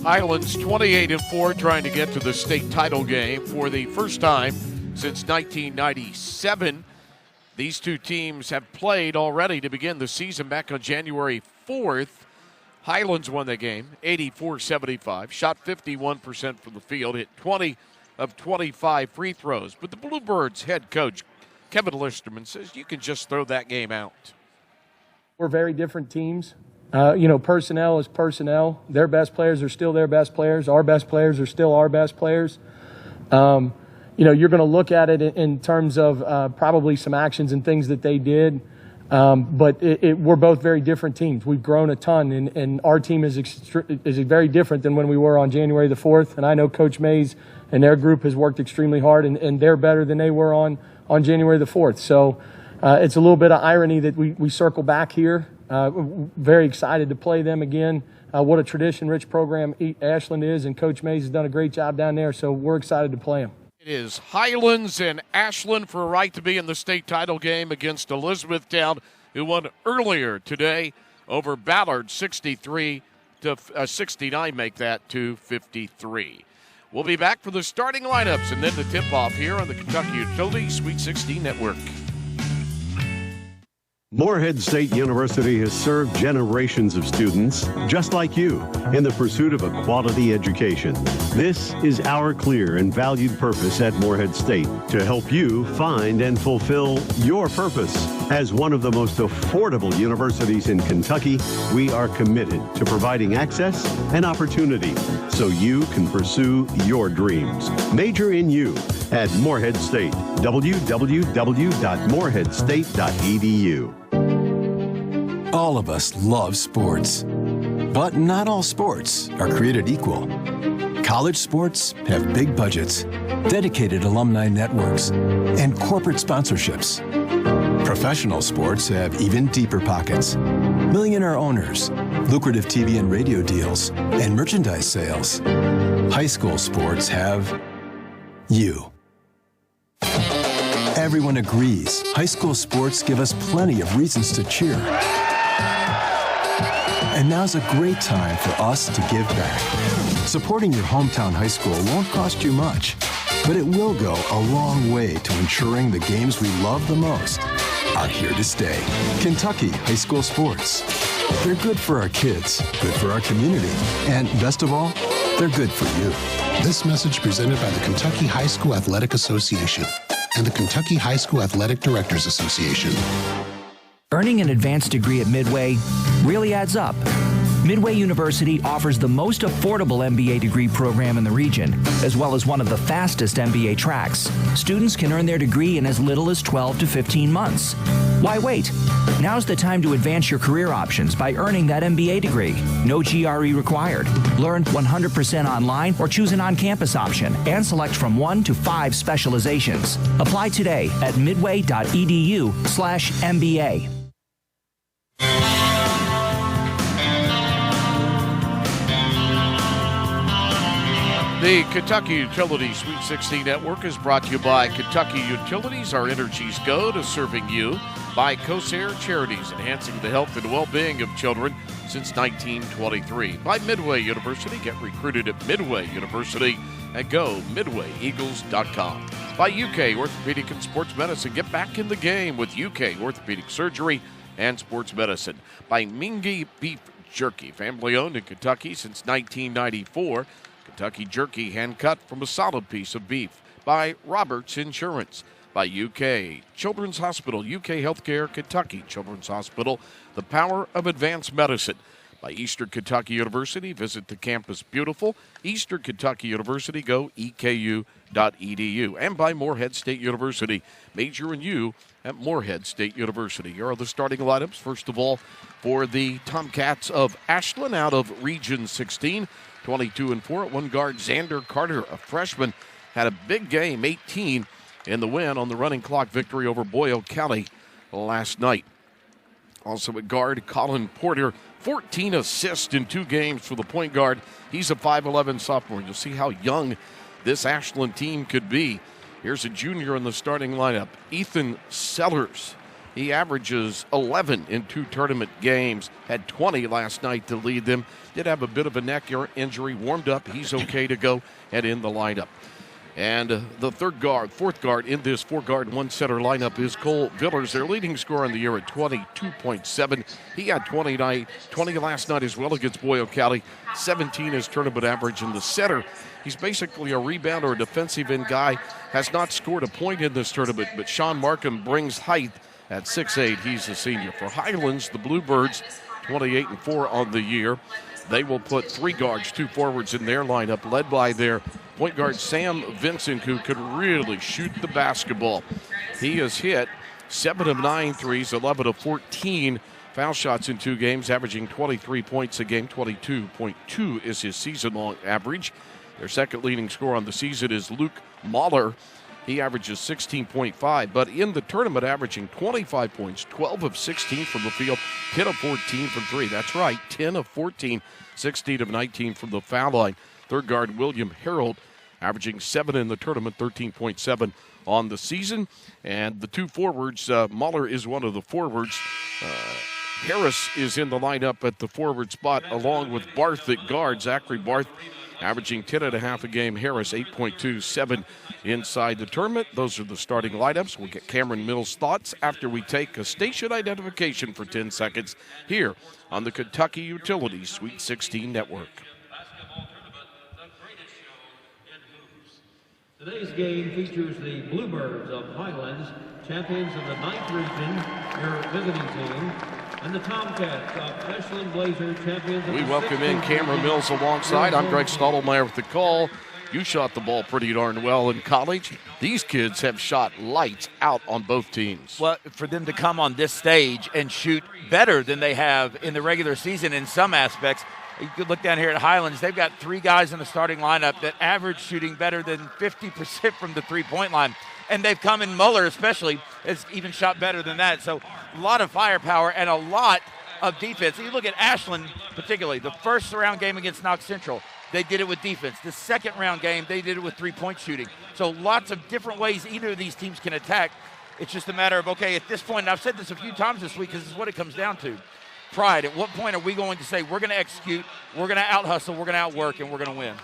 Highlands 28-4, trying to get to the state title game for the first time since 1997. These two teams have played already to begin the season back on January 4th. Highlands won the game 84-75, shot 51% from the field, hit 20 of 25 free throws. But the Bluebirds head coach, Kevin Listerman, says you can just throw that game out. We're very different teams. Personnel is personnel. Their best players are still their best players. Our best players are still our best players. You're going to look at it in terms of probably some actions and things that they did. But we're both very different teams. We've grown a ton, and our team is very different than when we were on January the 4th. And I know Coach Mays and their group has worked extremely hard, and they're better than they were on January the 4th. So it's a little bit of irony that we circle back here. Very excited to play them again. What a tradition-rich program Ashland is, and Coach Mays has done a great job down there, so we're excited to play them. It is Highlands and Ashland for a right to be in the state title game against Elizabethtown, who won earlier today over Ballard 63-69, make that to 53. We'll be back for the starting lineups and then the tip-off here on the Kentucky Utility Sweet 16 Network. Morehead State University has served generations of students just like you in the pursuit of a quality education. This is our clear and valued purpose at Morehead State, to help you find and fulfill your purpose. As one of the most affordable universities in Kentucky, we are committed to providing access and opportunity so you can pursue your dreams. Major in you at Morehead State. www.moreheadstate.edu. All of us love sports, but not all sports are created equal. College sports have big budgets, dedicated alumni networks, and corporate sponsorships. Professional sports have even deeper pockets, millionaire owners, lucrative TV and radio deals, and merchandise sales. High school sports have you. Everyone agrees high school sports give us plenty of reasons to cheer. And now's a great time for us to give back. Supporting your hometown high school won't cost you much, but it will go a long way to ensuring the games we love the most are here to stay. Kentucky high school sports. They're good for our kids, good for our community, and best of all, they're good for you. This message presented by the Kentucky High School Athletic Association and the Kentucky High School Athletic Directors Association. Earning an advanced degree at Midway really adds up. Midway University offers the most affordable MBA degree program in the region, as well as one of the fastest MBA tracks. Students can earn their degree in as little as 12 to 15 months. Why wait? Now's the time to advance your career options by earning that MBA degree. No GRE required. Learn 100% online or choose an on-campus option and select from 1 to 5 specializations. Apply today at midway.edu/MBA. The Kentucky Utility Sweet 16 Network is brought to you by Kentucky Utilities. Our energies go to serving you. By Corsair Charities, enhancing the health and well-being of children since 1923. By Midway University. Get recruited at Midway University and go midwayeagles.com. By UK Orthopedic and Sports Medicine. Get back in the game with UK Orthopedic Surgery and Sports Medicine. By Mingy Beef Jerky, family owned in Kentucky since 1994. Kentucky Jerky, hand cut from a solid piece of beef. By Roberts Insurance. By UK Children's Hospital, UK Healthcare, Kentucky Children's Hospital, the power of advanced medicine. By Eastern Kentucky University, visit the campus beautiful. Eastern Kentucky University, go eku.edu. And by Morehead State University, major in you at Morehead State University. Here are the starting lineups. First of all, for the Tomcats of Ashland out of Region 16, 22-4 at one guard. Xander Carter, a freshman, had a big game, 18 in the win on the running clock victory over Boyle County last night. Also at guard, Colin Porter, 14 assists in 2 games for the point guard. He's a 5'11 sophomore. You'll see how young this Ashland team could be. Here's a junior in the starting lineup, Ethan Sellers. He averages 11 in 2 tournament games, had 20 last night to lead them. Did have a bit of a neck injury, warmed up. He's okay to go and in the lineup. And the fourth guard in this 4-guard, 1-center lineup is Cole Villers, their leading scorer in the year at 22.7. He had 20 last night as well against Boyle County, 17 his tournament average in the center. He's basically a rebounder or a defensive end guy, has not scored a point in this tournament, but Sean Markham brings height at 6'8". He's a senior. For Highlands, the Bluebirds, 28-4 on the year. They will put 3 guards, 2 forwards in their lineup, led by their point guard Sam Vincent, who could really shoot the basketball. He has hit 7 of 9 threes, 11 of 14 foul shots in 2 games, averaging 23 points a game. 22.2 is his season-long average. Their second leading scorer on the season is Luke Mahler. He averages 16.5, but in the tournament averaging 25 points, 12 of 16 from the field, 10 of 14 from 3. That's right, 10 of 14, 16 of 19 from the foul line. Third guard William Harold averaging 7 in the tournament, 13.7 on the season. And the 2 forwards, Mahler is one of the forwards. Harris is in the lineup at the forward spot along with Barth at guard. Zachary Barth averaging 10.5 a game. Harris 8.27 inside the tournament. Those are the starting lineups. We'll get Cameron Mills' thoughts after we take a station identification for 10 seconds here on the Kentucky Utilities Sweet 16 Network. Today's game features the Bluebirds of Highlands, champions of the 9th region, your visiting team, and the Tomcats of Ashland Blazer, champions of We welcome in Cameron Mills alongside. I'm Greg Stottlemyre with the call. You shot the ball pretty darn well in college. These kids have shot lights out on both teams. Well, for them to come on this stage and shoot better than they have in the regular season in some aspects. You could look down here at Highlands. They've got 3 guys in the starting lineup that average shooting better than 50% from the three-point line. And they've come in, Muller especially, has even shot better than that. So a lot of firepower and a lot of defense. You look at Ashland particularly, the first round game against Knox Central, they did it with defense. The second round game, they did it with 3-point shooting. So lots of different ways either of these teams can attack. It's just a matter of, okay, at this point, and I've said this a few times this week because this is what it comes down to. Pride. At what point are we going to say we're going to execute, we're going to out-hustle, we're going to outwork, and we're going to win?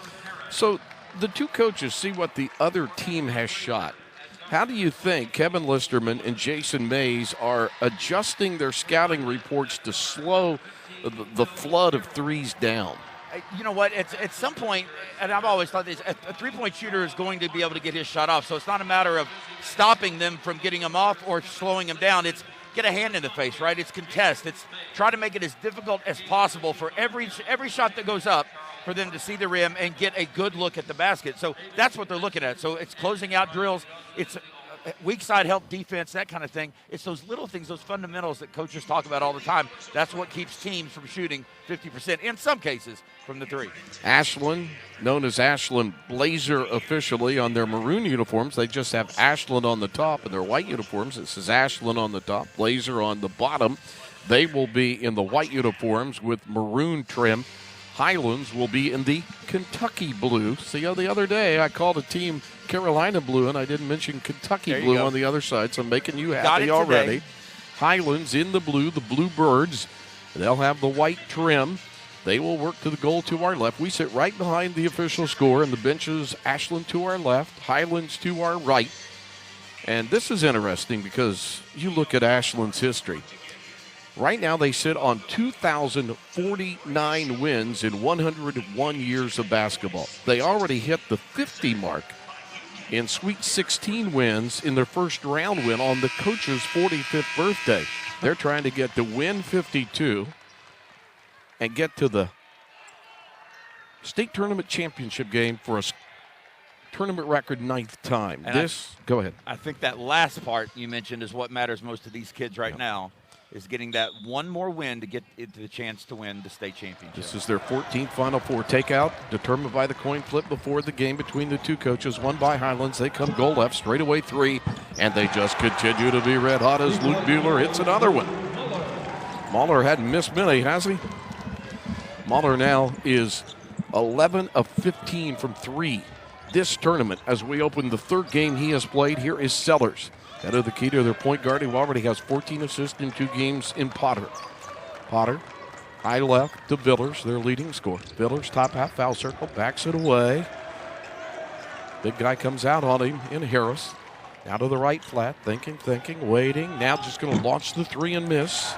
So the 2 coaches see what the other team has shot. How do you think Kevin Listerman and Jason Mays are adjusting their scouting reports to slow the flood of threes down? You know what? At some point, and I've always thought this, a three-point shooter is going to be able to get his shot off. So it's not a matter of stopping them from getting them off or slowing them down. It's get a hand in the face, right? It's contest. It's try to make it as difficult as possible for every shot that goes up for them to see the rim and get a good look at the basket. So that's what they're looking at. So it's closing out drills. It's weak side help defense, that kind of thing. It's those little things, those fundamentals that coaches talk about all the time. That's what keeps teams from shooting 50%, in some cases, from the 3. Ashland, known as Ashland Blazer officially on their maroon uniforms. They just have Ashland on the top and their white uniforms. It says Ashland on the top, Blazer on the bottom. They will be in the white uniforms with maroon trim. Highlands will be in the Kentucky blue. See, the other day I called a team Carolina blue, and I didn't mention Kentucky blue on the other side, so I'm making you happy already. Highlands in the blue, the Bluebirds. They'll have the white trim. They will work to the goal to our left. We sit right behind the official score, and the benches, Ashland to our left, Highlands to our right. And this is interesting because you look at Ashland's history. Right now, they sit on 2,049 wins in 101 years of basketball. They already hit the 50 mark in Sweet 16 wins in their first round win on the coach's 45th birthday. They're trying to get to win 52 and get to the state tournament championship game for a tournament record 9th time. Go ahead. I think that last part you mentioned is what matters most to these kids right now. Is getting that one more win to get the chance to win the state championship. This is their 14th Final Four takeout, determined by the coin flip before the game between the 2 coaches. Won by Highlands. They come goal left, straightaway 3, and they just continue to be red hot as Luke Buehler hits another one. Mahler hadn't missed many, has he? Mahler now is 11 of 15 from 3 this tournament. As we open the 3rd game he has played, here is Sellers. Head of the key to their point guard, who already has 14 assists in 2 games in Potter. High left to Villers, their leading scorer. Villers, top half foul circle, backs it away. Big guy comes out on him in Harris. Now to the right flat, thinking, waiting. Now just going to launch the three and miss.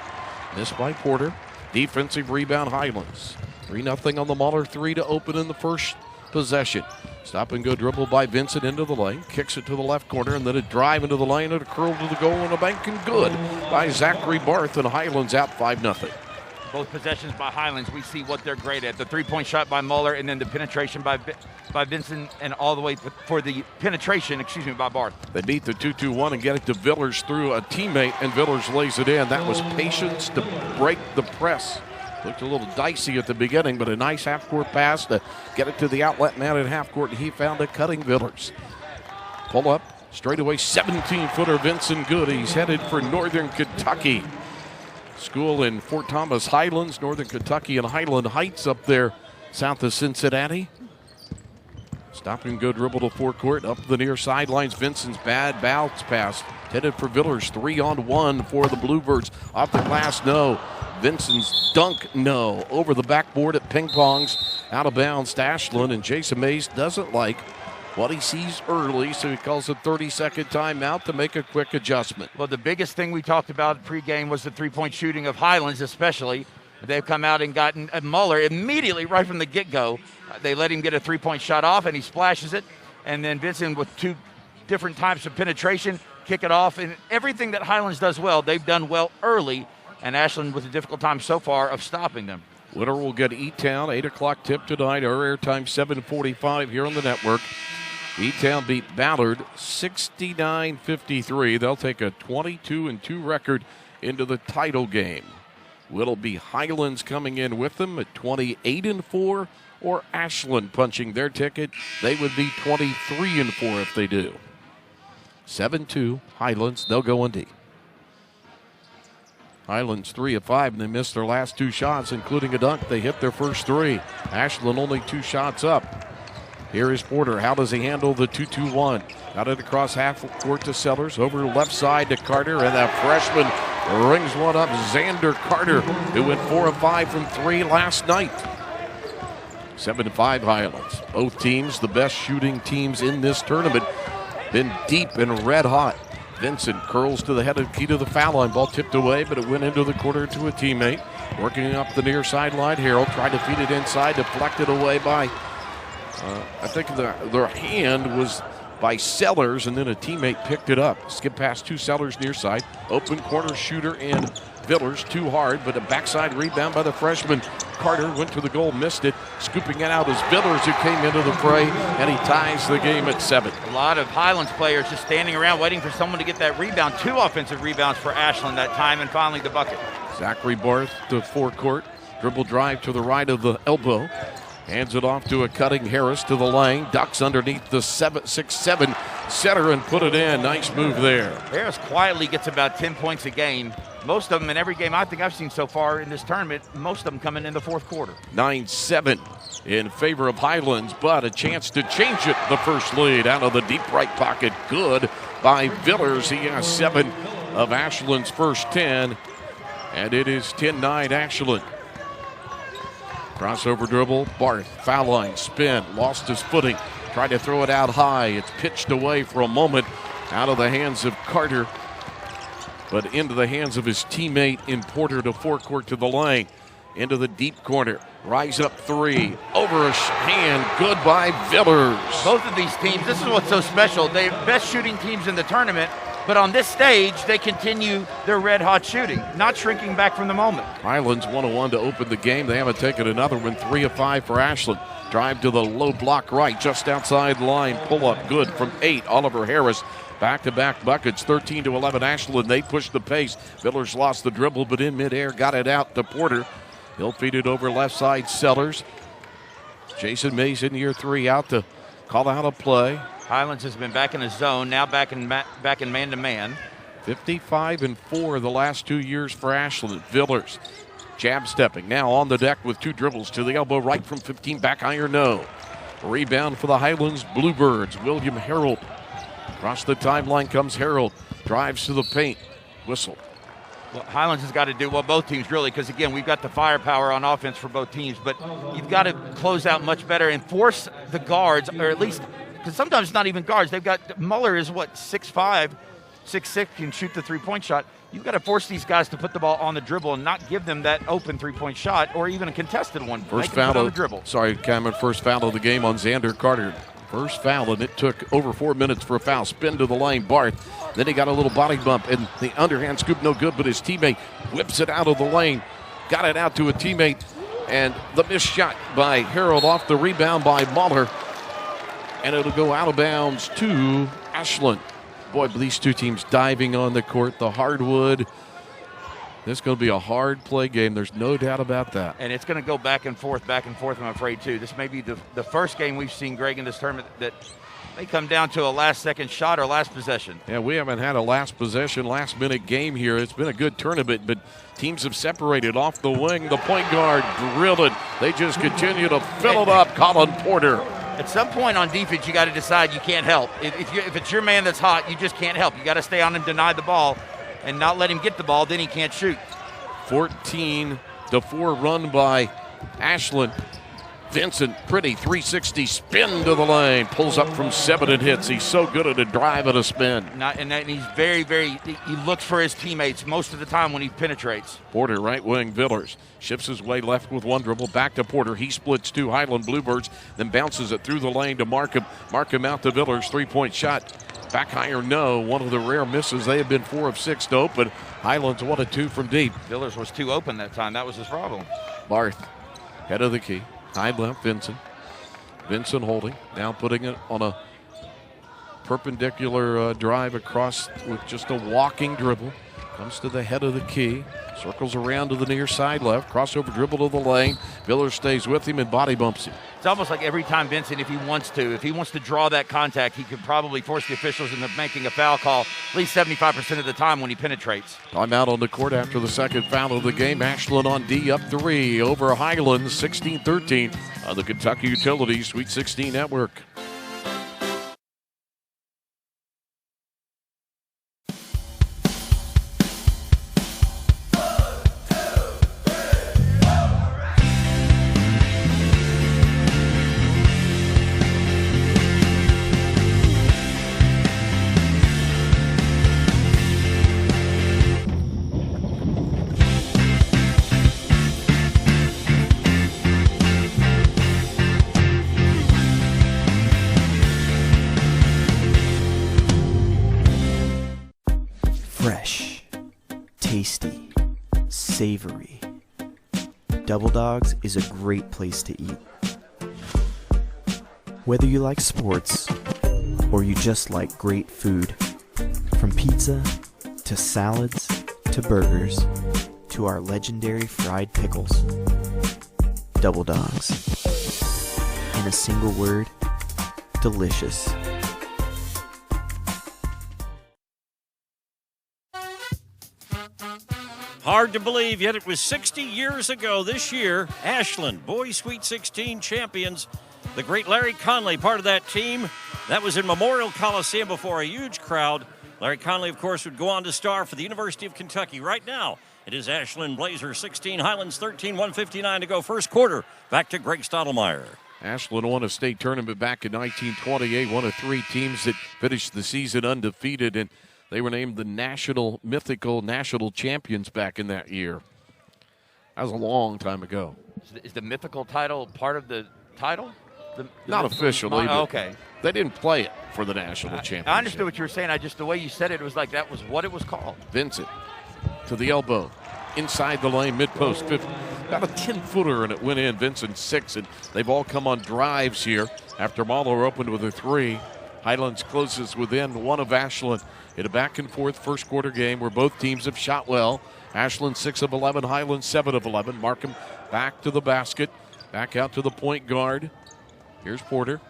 Missed by Porter. Defensive rebound, Highlands. 3-0 on the Mahler three to open in the first possession. Stop and go dribble by Vincent into the lane. Kicks it to the left corner, and then a drive into the lane and a curl to the goal and a bank and good by Zachary Barth, and Highlands out 5-0. Both possessions by Highlands, we see what they're great at. The three-point shot by Muller, and then the penetration by Vincent, and all the way for the penetration, by Barth. They beat the 2-2-1 and get it to Villers through a teammate, and Villers lays it in. That was patience to break the press. Looked a little dicey at the beginning, but a nice half-court pass to get it to the outlet man at half-court, and he found a cutting Villers. Pull up, straightaway 17-footer Vincent Good. He's headed for Northern Kentucky. School in Fort Thomas, Highlands, Northern Kentucky, and Highland Heights up there south of Cincinnati. Stop and go dribble to forecourt, up the near sidelines. Vincent's bad bounce pass. Headed for Villers, 3-on-1 for the Bluebirds. Off the glass, no. Vincent's dunk, no. Over the backboard at ping pongs, out of bounds to Ashland, and Jason Mays doesn't like what he sees early, so he calls a 30-second timeout to make a quick adjustment. Well, the biggest thing we talked about pregame was the three-point shooting of Highlands, especially. They've come out and gotten Muller immediately right from the get-go. They let him get a three-point shot off, and he splashes it. And then Vincent with two different types of penetration, kick it off. And everything that Highlands does well, they've done well early. And Ashland with a difficult time so far of stopping them. Winner will get E-Town, 8 o'clock tip tonight. Our airtime 7:45 here on the network. E-Town beat Ballard 69-53. They'll take a 22-2 record into the title game. Will it be Highlands coming in with them at 28-4, or Ashland punching their ticket? They would be 23-4 if they do. 7-2 Highlands. They'll go in D. Highlands 3 of 5, and they missed their last two shots, including a dunk. They hit their first three. Ashland only 2 shots up. Here is Porter. How does he handle the 2-2-1? Got it across half court to Sellers. Over left side to Carter, and that freshman rings one up. Xander Carter, who went 4 of 5 from 3 last night. 7-5 Highlands. Both teams, the best shooting teams in this tournament, been deep and red hot. Vincent curls to the head of key to the foul line. Ball tipped away, but it went into the corner to a teammate. Working up the near sideline. Harold tried to feed it inside, deflected away by, I think their hand was by Sellers, and then a teammate picked it up. Skip past 2 Sellers near side. Open corner shooter in Villers, too hard, but a backside rebound by the freshman. Carter went to the goal, missed it. Scooping it out is Villers, who came into the fray, and he ties the game at 7. A lot of Highlands players just standing around waiting for someone to get that rebound. 2 offensive rebounds for Ashland that time, and finally the bucket. Zachary Barth to forecourt. Dribble drive to the right of the elbow. Hands it off to a cutting Harris to the lane. Ducks underneath the 6'7" setter and put it in. Nice move there. Harris quietly gets about 10 points a game. Most of them in every game I think I've seen so far in this tournament, most of them coming in the fourth quarter. 9-7 in favor of Highlands, but a chance to change it. The first lead out of the deep right pocket. Good by Villers. He has 7 of Ashland's first 10, and it is 10-9 Ashland. Crossover dribble, Barth, foul line, spin, lost his footing, tried to throw it out high. It's pitched away for a moment out of the hands of Carter, but into the hands of his teammate in Porter to forecourt to the lane. Into the deep corner, rise up 3, over a hand, good by Villers. Both of these teams, this is what's so special. They're best shooting teams in the tournament, but on this stage, they continue their red-hot shooting, not shrinking back from the moment. Highlands 1-1 to open the game. They haven't taken another one. 3 of 5 for Ashland. Drive to the low block right, just outside the line. Pull up good from 8. Oliver Harris. Back-to-back buckets, 13-11 Ashland. They pushed the pace. Villers lost the dribble, but in midair got it out to Porter. He'll feed it over left side, Sellers. Jason Mays in year 3 out to call out a play. Highlands has been back in his zone, now back in man-to-man. 55-4 the last 2 years for Ashland. Villers jab stepping, now on the deck with 2 dribbles to the elbow right from 15, back iron no. Rebound for the Highlands Bluebirds, William Harold. Across the timeline comes Harold, drives to the paint, whistle. Well, Highlands has got to do, well, both teams really, because again, we've got the firepower on offense for both teams, but you've got to close out much better and force the guards, or at least, because sometimes it's not even guards. They've got, Muller is what, 6'5", 6'6", can shoot the three-point shot. You've got to force these guys to put the ball on the dribble and not give them that open three-point shot or even a contested one. First foul on the dribble. Sorry, Cameron, first foul of the game on Xander Carter. First foul, and it took over 4 minutes for a foul. Spin to the lane, Barth. Then he got a little body bump, and the underhand scoop no good, but his teammate whips it out of the lane. Got it out to a teammate, and the missed shot by Harold off the rebound by Muller. And it'll go out of bounds to Ashland. Boy, these two teams diving on the court. The hardwood. This is going to be a hard play game. There's no doubt about that. And it's going to go back and forth, I'm afraid, too. This may be the first game we've seen, Greg, in this tournament that may come down to a last-second shot or last possession. Yeah, we haven't had a last possession, last-minute game here. It's been a good tournament, but teams have separated off the wing. The point guard drilled it. They just continue to fill it up. Colin Porter. At some point on defense, you got to decide you can't help. If it's your man that's hot, you just can't help. You got to stay on him, deny the ball, and not let him get the ball. Then he can't shoot. 14-4 run by Ashland. Vincent, pretty 360 spin to the lane. Pulls up from 7 and hits. He's so good at a drive and a spin. And he's he looks for his teammates most of the time when he penetrates. Porter, right wing, Villers. Shifts his way left with one dribble. Back to Porter. He splits two Highland Bluebirds, then bounces it through the lane to Markham. Markham out to Villers. Three-point shot. Back higher, no. One of the rare misses. They have been 4 of 6 to open. Highlands 1 of 2 from deep. Villers was too open that time. That was his problem. Barth, head of the key. Side left, Vincent. Vincent holding. Now putting it on a perpendicular drive across with just a walking dribble. Comes to the head of the key. Circles around to the near side left. Crossover dribble to the lane. Villers stays with him and body bumps him. It's almost like every time Vincent, if he wants to draw that contact, he could probably force the officials into making a foul call at least 75% of the time when he penetrates. I'm out on the court after the second foul of the game. Ashland on D up 3 over Highlands 16-13 on the Kentucky Utilities Sweet 16 Network. Fresh, tasty, savory. Double Dogs is a great place to eat. Whether you like sports or you just like great food, from pizza to salads to burgers to our legendary fried pickles. Double Dogs. In a single word, delicious. Hard to believe, yet it was 60 years ago this year. Ashland, boys Sweet 16 champions. The great Larry Conley, part of that team. That was in Memorial Coliseum before a huge crowd. Larry Conley, of course, would go on to star for the University of Kentucky. Right now, it is Ashland Blazers 16, Highlands 13, 1:59 to go. First quarter. Back to Greg Stottlemyre. Ashland won a state tournament back in 1928, one of 3 teams that finished the season undefeated, and they were named the mythical national champions back in that year. That was a long time ago. Is the mythical title part of the title? Not officially, but okay. They didn't play it for the national championship. I understood what you were saying. The way you said it was like that was what it was called. Vincent to the elbow. Inside the lane, mid-post, about a 10-footer, and it went in. Vincent 6, and they've all come on drives here after Mahler opened with a 3. Highlands closes within 1 of Ashland in a back-and-forth first-quarter game where both teams have shot well. Ashland 6 of 11, Highlands 7 of 11. Markham back to the basket, back out to the point guard. Here's Porter.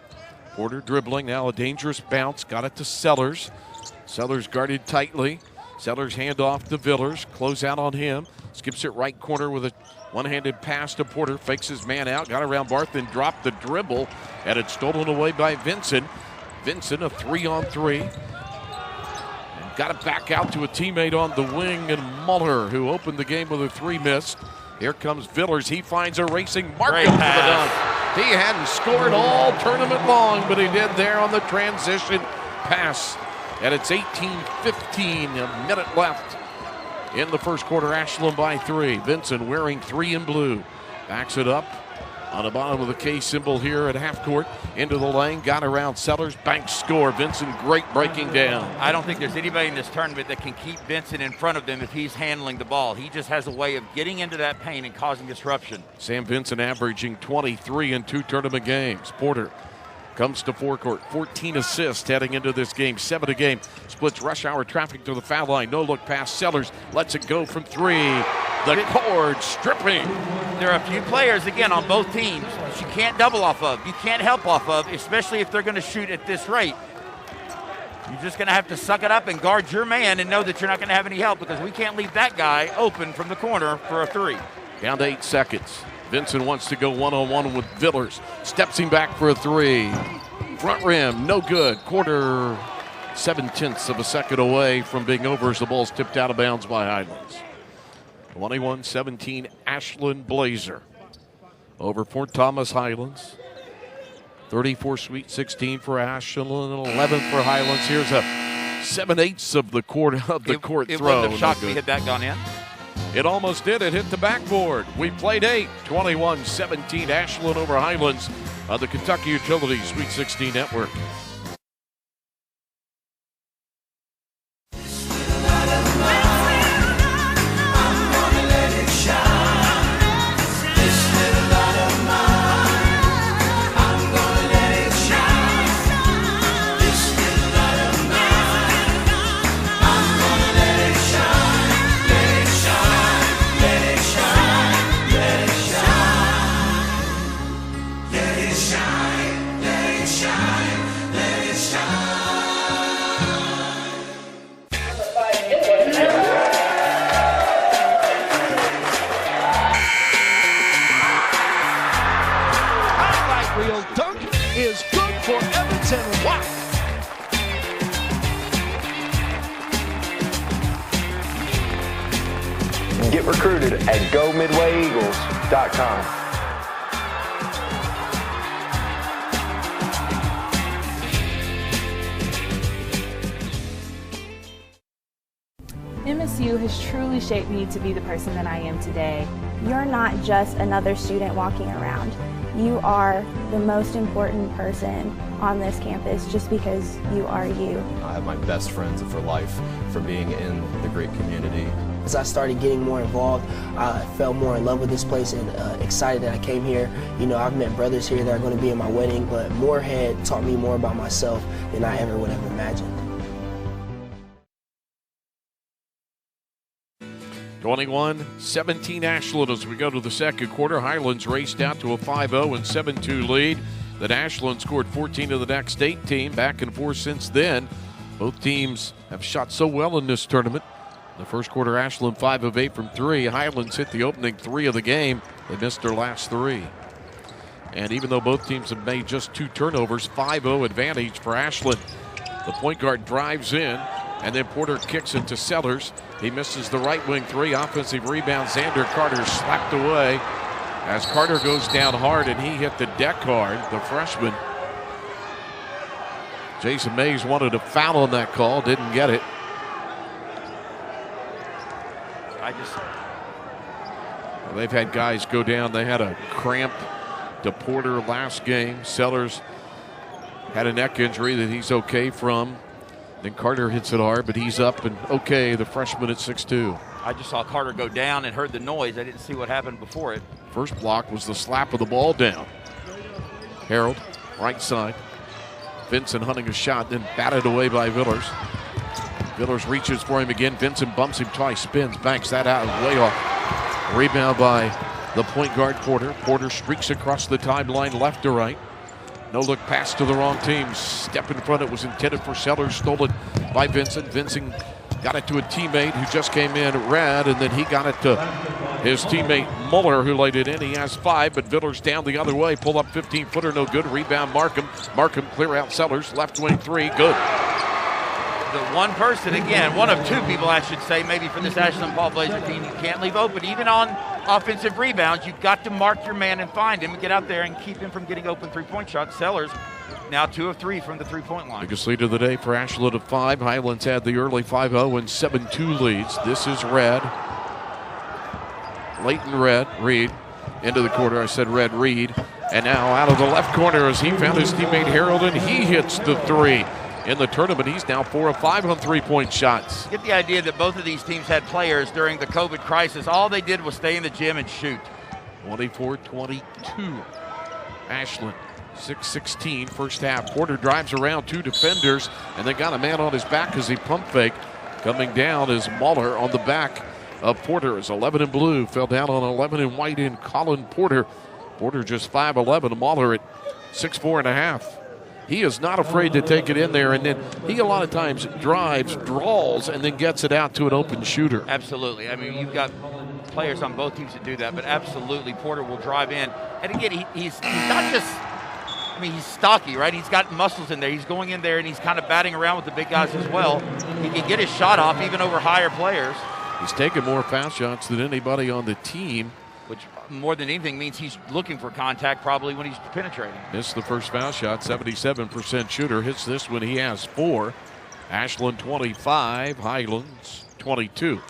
Porter dribbling, now a dangerous bounce. Got it to Sellers. Sellers guarded tightly. Sellers hand off to Villers. Close out on him. Skips it right corner with a one-handed pass to Porter. Fakes his man out. Got around Barth and dropped the dribble. And it's stolen away by Vincent. Vincent, a 3-on-3. And Got it back out to a teammate on the wing, and Muller, who opened the game with a 3, missed. Here comes Villers. He finds a racing Markham for the dunk. He hadn't scored all tournament long, but he did there on the transition pass. And it's 18-15, a minute left in the first quarter. Ashland by 3. Vincent wearing 3 in blue. Backs it up on the bottom of the K symbol here at half court. Into the lane, got around Sellers, bank score. Vincent, great breaking down. I don't think there's anybody in this tournament that can keep Vincent in front of them if he's handling the ball. He just has a way of getting into that paint and causing disruption. Sam Vincent averaging 23 in 2 tournament games. Porter comes to forecourt, 14 assists heading into this game, 7 a game. Splits rush hour traffic to the foul line. No look pass. Sellers lets it go from 3. The cord stripping. There are a few players, again, on both teams that you can't double off of. You can't help off of, especially if they're going to shoot at this rate. You're just going to have to suck it up and guard your man and know that you're not going to have any help, because we can't leave that guy open from the corner for a 3. Down to 8 seconds. Vincent wants to go one-on-one with Villers. Steps him back for a 3. Front rim, no good. Quarter, 7/10 of a second away from being over as the ball's tipped out of bounds by Highlands. 21-17 Ashland Blazer over Fort Thomas Highlands. 34 Sweet 16 for Ashland and 11 for Highlands. Here's a 7/8 of the court throw. It wouldn't have shocked me had that gone in. It almost did. It hit the backboard. We played 8. 21-17 Ashland over Highlands on the Kentucky Utilities Sweet 16 Network. Get recruited at GoMidwayEagles.com. MSU has truly shaped me to be the person that I am today. You're not just another student walking around. You are the most important person on this campus just because you are you. I have my best friends for life for being in the great community. As I started getting more involved, I fell more in love with this place and excited that I came here. You know, I've met brothers here that are going to be in my wedding, but Moorhead taught me more about myself than I ever would have imagined. 21-17 Ashland as we go to the second quarter. Highlands raced out to a 5-0 and 7-2 lead. Then Ashland scored 14 of the next 18. Back and forth since then. Both teams have shot so well in this tournament. In the first quarter, Ashland 5 of 8 from 3. Highlands hit the opening 3 of the game. They missed their last 3. And even though both teams have made just 2 turnovers, 5-0 advantage for Ashland. The point guard drives in, and then Porter kicks it to Sellers. He misses the right wing 3. Offensive rebound. Xander Carter slapped away as Carter goes down hard, and he hit the deck hard, the freshman. Jason Mays wanted a foul on that call, didn't get it. They've had guys go down. They had a cramp to Porter last game. Sellers had a neck injury that he's okay from. Then Carter hits it hard, but he's up and okay, the freshman at 6'2". I just saw Carter go down and heard the noise. I didn't see what happened before it. First block was the slap of the ball down. Harold, right side. Vincent hunting a shot, then batted away by Villers. Villers reaches for him again. Vincent bumps him twice, spins, banks that out, way off. Rebound by the point guard, Porter. Porter streaks across the timeline left to right. No look pass to the wrong team. Step in front. It was intended for Sellers. Stolen by Vincent. Vincent got it to a teammate who just came in red, and then he got it to his teammate Muller, who laid it in. He has 5, but Villers down the other way. Pull up 15-footer, no good. Rebound Markham. Markham clear out Sellers. Left wing 3, good. the one person, again, one of two people, I should say, maybe for this Ashland Paul Blazer team, you can't leave open. Even on offensive rebounds, you've got to mark your man and find him and get out there and keep him from getting open three-point shots. Sellers now 2 of 3 from the three-point line. Biggest lead of the day for Ashland of 5. Highlands had the early 5-0 and 7-2 leads. This is Red. Leighton Reed into the quarter. I said Red Reed. And now out of the left corner as he found his teammate Harold, and he hits the three. In the tournament, he's now 4 of 5 on three-point shots. Get the idea that both of these teams had players during the COVID crisis. All they did was stay in the gym and shoot. 24-22. Ashland, 6-16 first half. Porter drives around 2 defenders, and they got a man on his back as he pump fake. Coming down is Mahler on the back of Porter. As 11 in blue fell down on 11 in white in Colin Porter. Porter just 5'11", Mahler at 6'4.5". He is not afraid to take it in there, and then he a lot of times drives, draws, and then gets it out to an open shooter. Absolutely. I mean, you've got players on both teams that do that, but absolutely Porter will drive in. And again, he's not just, I mean, he's stocky, right? He's got muscles in there. He's going in there, and he's kind of batting around with the big guys as well. He can get his shot off even over higher players. He's taken more foul shots than anybody on the team, which more than anything means he's looking for contact probably when he's penetrating. Missed the first foul shot, 77% shooter. Hits this one, he has 4. Ashland 25, Highlands 22.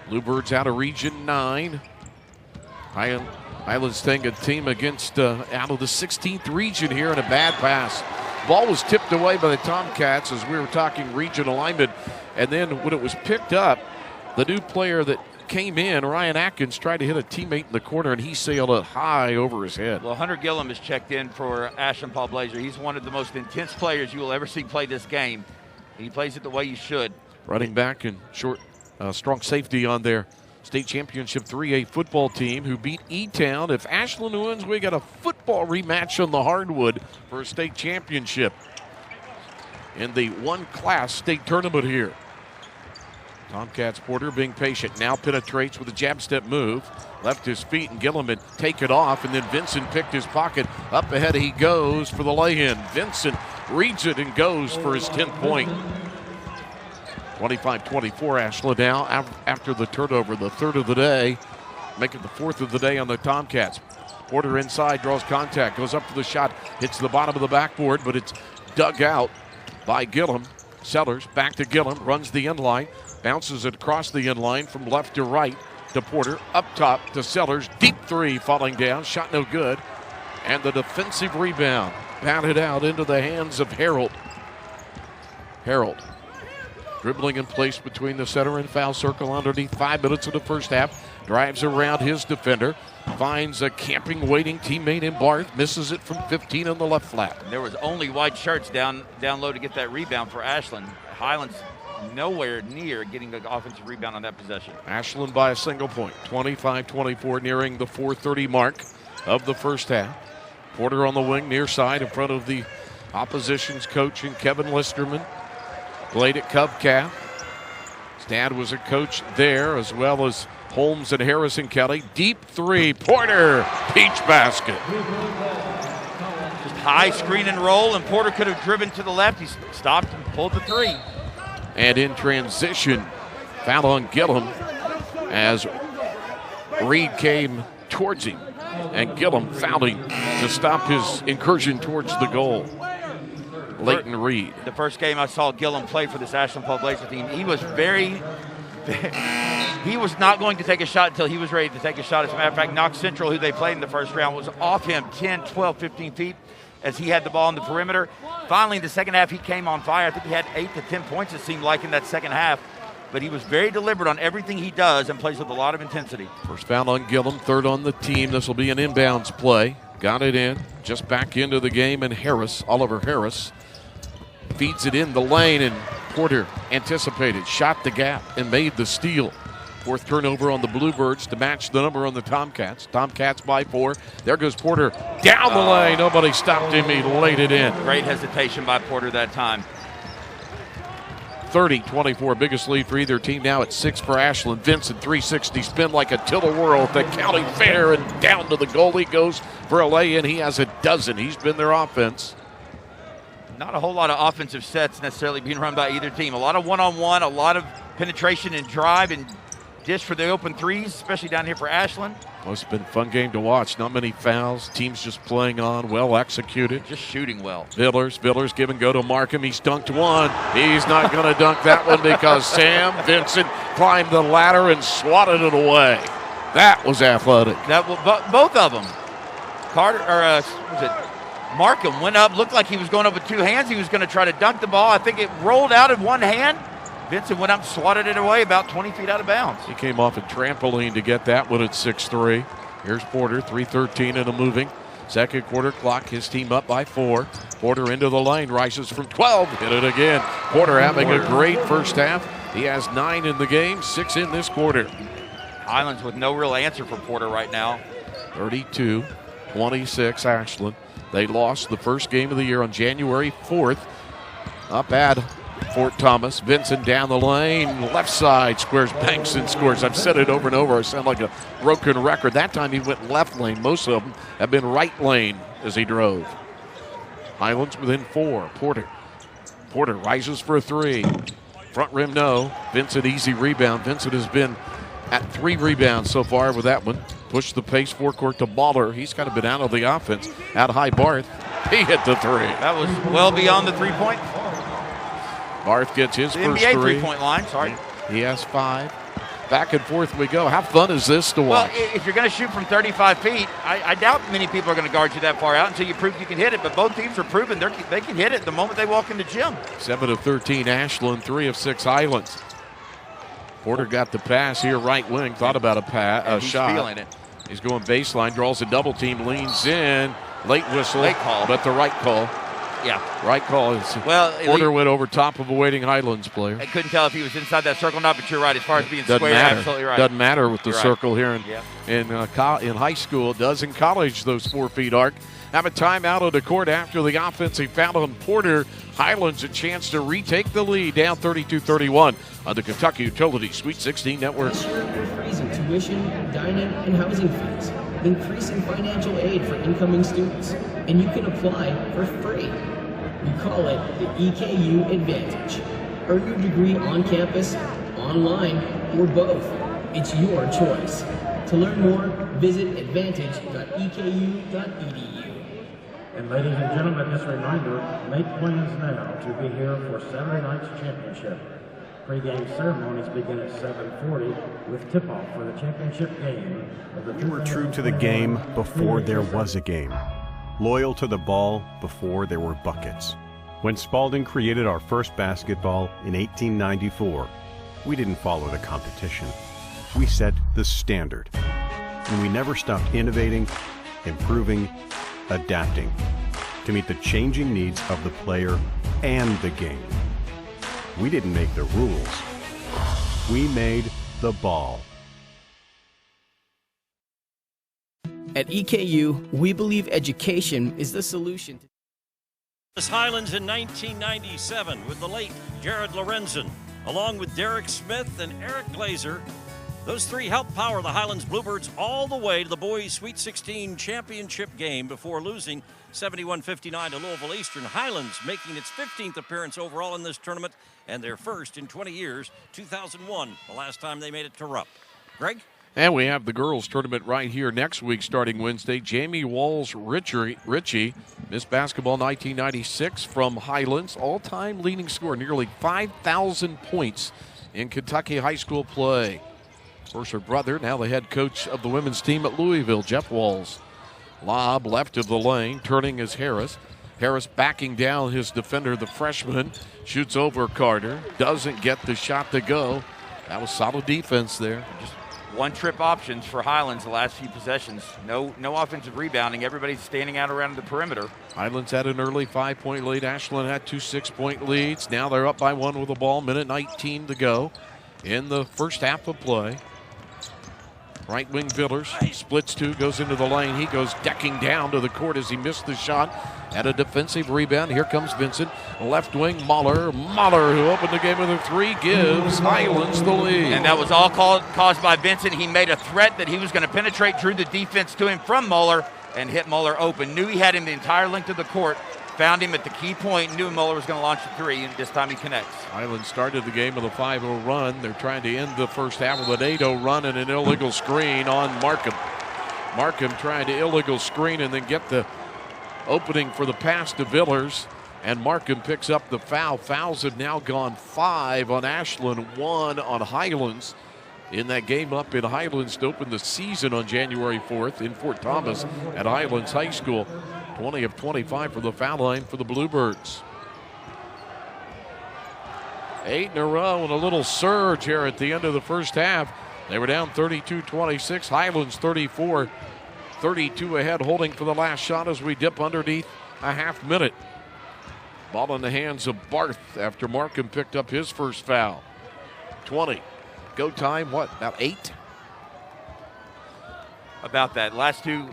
Bluebirds out of Region 9. Highlands taking a team against out of the 16th region here, and a bad pass. Ball was tipped away by the Tomcats as we were talking region alignment, and then when it was picked up, the new player that came in, Ryan Atkins, tried to hit a teammate in the corner, and he sailed it high over his head. Well, Hunter Gillum has checked in for Ashland Paul Blazer. He's one of the most intense players you will ever see play this game. He plays it the way you should. Running back and short, strong safety on their state championship 3A football team who beat E-Town. If Ashland wins, we got a football rematch on the hardwood for a state championship in the one-class state tournament here. Tomcats Porter being patient, now penetrates with a jab step move. Left his feet, and Gillum had taken off, and then Vincent picked his pocket. Up ahead he goes for the lay-in. Vincent reads it and goes for his 10th point. 25-24 Ashland now after the turnover, the third of the day, making the fourth of the day on the Tomcats. Porter inside, draws contact, goes up for the shot, hits the bottom of the backboard, but it's dug out by Gillum. Sellers back to Gillum, runs the end line. Bounces it across the end line from left to right to Porter. Up top to Sellers. Deep three falling down. Shot no good. And the defensive rebound batted out into the hands of Harold. Harold dribbling in place between the center and foul circle underneath 5 minutes of the first half. Drives around his defender. Finds a camping, waiting teammate in Barth. Misses it from 15 on the left flat. There was only white shirts down low to get that rebound for Ashland. Highlands nowhere near getting the offensive rebound on that possession. Ashland by a single point, 25-24, nearing the 4:30 mark of the first half. Porter on the wing, near side, in front of the opposition's coach and Kevin Listerman. Played at Cub Cap. His dad was a coach there, as well as Holmes and Harrison Kelly. Deep three, Porter, peach basket. Just high screen and roll, and Porter could have driven to the left. He stopped and pulled the three. And in transition, foul on Gillum as Reed came towards him, and Gillum fouled him to stop his incursion towards the goal. Leighton Reed. The first game I saw Gillum play for this Ashland Paul Blazer team, he was he was not going to take a shot until he was ready to take a shot. As a matter of fact, Knox Central, who they played in the first round, was off him 10, 12, 15 feet as he had the ball on the perimeter. Finally, in the second half, he came on fire. I think he had 8 to 10 points, it seemed like, in that second half. But he was very deliberate on everything he does and plays with a lot of intensity. First foul on Gillum, third on the team. This will be an inbounds play. Got it in, just back into the game, and Oliver Harris, feeds it in the lane, and Porter anticipated, shot the gap, and made the steal. Fourth turnover on the Bluebirds to match the number on the Tomcats. Tomcats by 4. There goes Porter down the lane. Nobody stopped him. He laid it in. Great hesitation by Porter that time. 30-24, biggest lead for either team now at 6 for Ashland. Vincent, 360 spin like a tilt-a-whirl at the county fair, and down to the goal he goes for a lay-in. He has a dozen. He's been their offense. Not a whole lot of offensive sets necessarily being run by either team. A lot of one-on-one, a lot of penetration and drive and dish for the open threes, especially down here for Ashland. Well, it's been a fun game to watch. Not many fouls. Teams just playing on, well executed. Just shooting well. Villers give and go to Markham. He's dunked one. He's not going to dunk that one because Sam Vincent climbed the ladder and swatted it away. That was athletic. That both of them. Markham went up, looked like he was going up with two hands. He was going to try to dunk the ball. I think it rolled out in one hand. Vincent went up, swatted it away about 20 feet out of bounds. He came off a trampoline to get that one at 6-3. Here's Porter, 3:13 and a moving. Second quarter clock, his team up by 4. Porter into the lane, rises from 12, hit it again. Porter having a great first half. He has 9 in the game, 6 in this quarter. Highlands with no real answer for Porter right now. 32-26 Ashland. They lost the first game of the year on January 4th up at Fort Thomas. Vincent down the lane, left side, squares, banks and scores. I've said it over and over. I sound like a broken record. That time he went left lane. Most of them have been right lane as he drove. Highlands within 4. Porter rises for a 3. Front rim, no. Vincent, easy rebound. Vincent has been at 3 rebounds so far with that one. Push the pace forecourt to Baller. He's kind of been out of the offense. At High Barth, he hit the 3. That was well beyond the three-point. Barth gets his the first NBA 3. three-point line, sorry. He has 5. Back and forth we go. How fun is this to watch? Well, if you're going to shoot from 35 feet, I doubt many people are going to guard you that far out until you prove you can hit it. But both teams are proving they can hit it the moment they walk in the gym. 7 of 13 Ashland, 3 of 6 Highlands. Porter got the pass here, right wing. Thought about a he's shot. Feeling it. He's going baseline, draws a double team, leans in. Late whistle. Late call. But the right call. Yeah. Right call. Porter went over top of a waiting Highlands player. I couldn't tell if he was inside that circle or not, but you're right. As far as being Doesn't square, matter. absolutely right. Doesn't matter with the You're circle right. here in high school. It does in college, those 4 feet arc. Have a timeout of the court after the offensive foul on Porter. Highlands a chance to retake the lead, down 32-31 on the Kentucky Utility Sweet 16 Network. This year, we're freezing tuition, dining, and housing fees, increasing financial aid for incoming students, and you can apply for free. We call it the EKU Advantage. Earn your degree on campus, online, or both. It's your choice. To learn more, visit advantage.eku.edu. And ladies and gentlemen, this reminder, make plans now to be here for Saturday night's championship. Pre-game ceremonies begin at 7:40 with tip-off for the championship game of the We were true to the game before there was a game. Loyal to the ball before there were buckets. When Spalding created our first basketball in 1894, we didn't follow the competition. We set the standard. And we never stopped innovating, improving, adapting to meet the changing needs of the player and the game. We didn't make the rules. We made the ball. At EKU, we believe education is the solution. Highlands in 1997 with the late Jared Lorenzen, along with Derek Smith and Eric Glazer. Those 3 helped power the Highlands Bluebirds all the way to the boys' Sweet 16 championship game before losing 71-59 to Louisville Eastern. Highlands making its 15th appearance overall in this tournament and their first in 20 years, 2001, the last time they made it to Rupp. Greg? And we have the girls' tournament right here next week, starting Wednesday. Jamie Walls-Ritchie, Miss Basketball 1996 from Highlands, all-time leading scorer, nearly 5,000 points in Kentucky high school play. Of course, her brother, now the head coach of the women's team at Louisville, Jeff Walls. Lob left of the lane, turning is Harris. Harris backing down his defender, the freshman, shoots over Carter, doesn't get the shot to go. That was solid defense there. Just one-trip options for Highlands the last few possessions. No offensive rebounding. Everybody's standing out around the perimeter. Highlands had an early 5-point lead. Ashland had 2 6-point leads. Now they're up by 1 with the ball. Minute 19 to go in the first half of play. Right wing Villers splits 2, goes into the lane. He goes decking down to the court as he missed the shot. At a defensive rebound, here comes Vincent. Left wing Mahler, who opened the game with a 3, gives Highlands the lead. And that was all caused by Vincent. He made a threat that he was going to penetrate, drew the defense to him from Mahler, and hit Mahler open. Knew he had him the entire length of the court. found him at the key point, knew Muller was going to launch a three, and this time he connects. Highlands started the game with a 5-0 run. They're trying to end the first half with an 8-0 run and an illegal screen on Markham. Markham trying to illegal screen and then get the opening for the pass to Villers. And Markham picks up the foul. Fouls have now gone 5 on Ashland, 1 on Highlands. In that game up in Highlands to open the season on January 4th in Fort Thomas at Highlands High School. 20 of 25 for the foul line for the Bluebirds. 8 in a row and a little surge here at the end of the first half. They were down 32-26. Highlands 34-32 ahead, holding for the last shot as we dip underneath a half minute. Ball in the hands of Barth after Markham picked up his first foul. 20. Go time, what, about 8? About that. Last two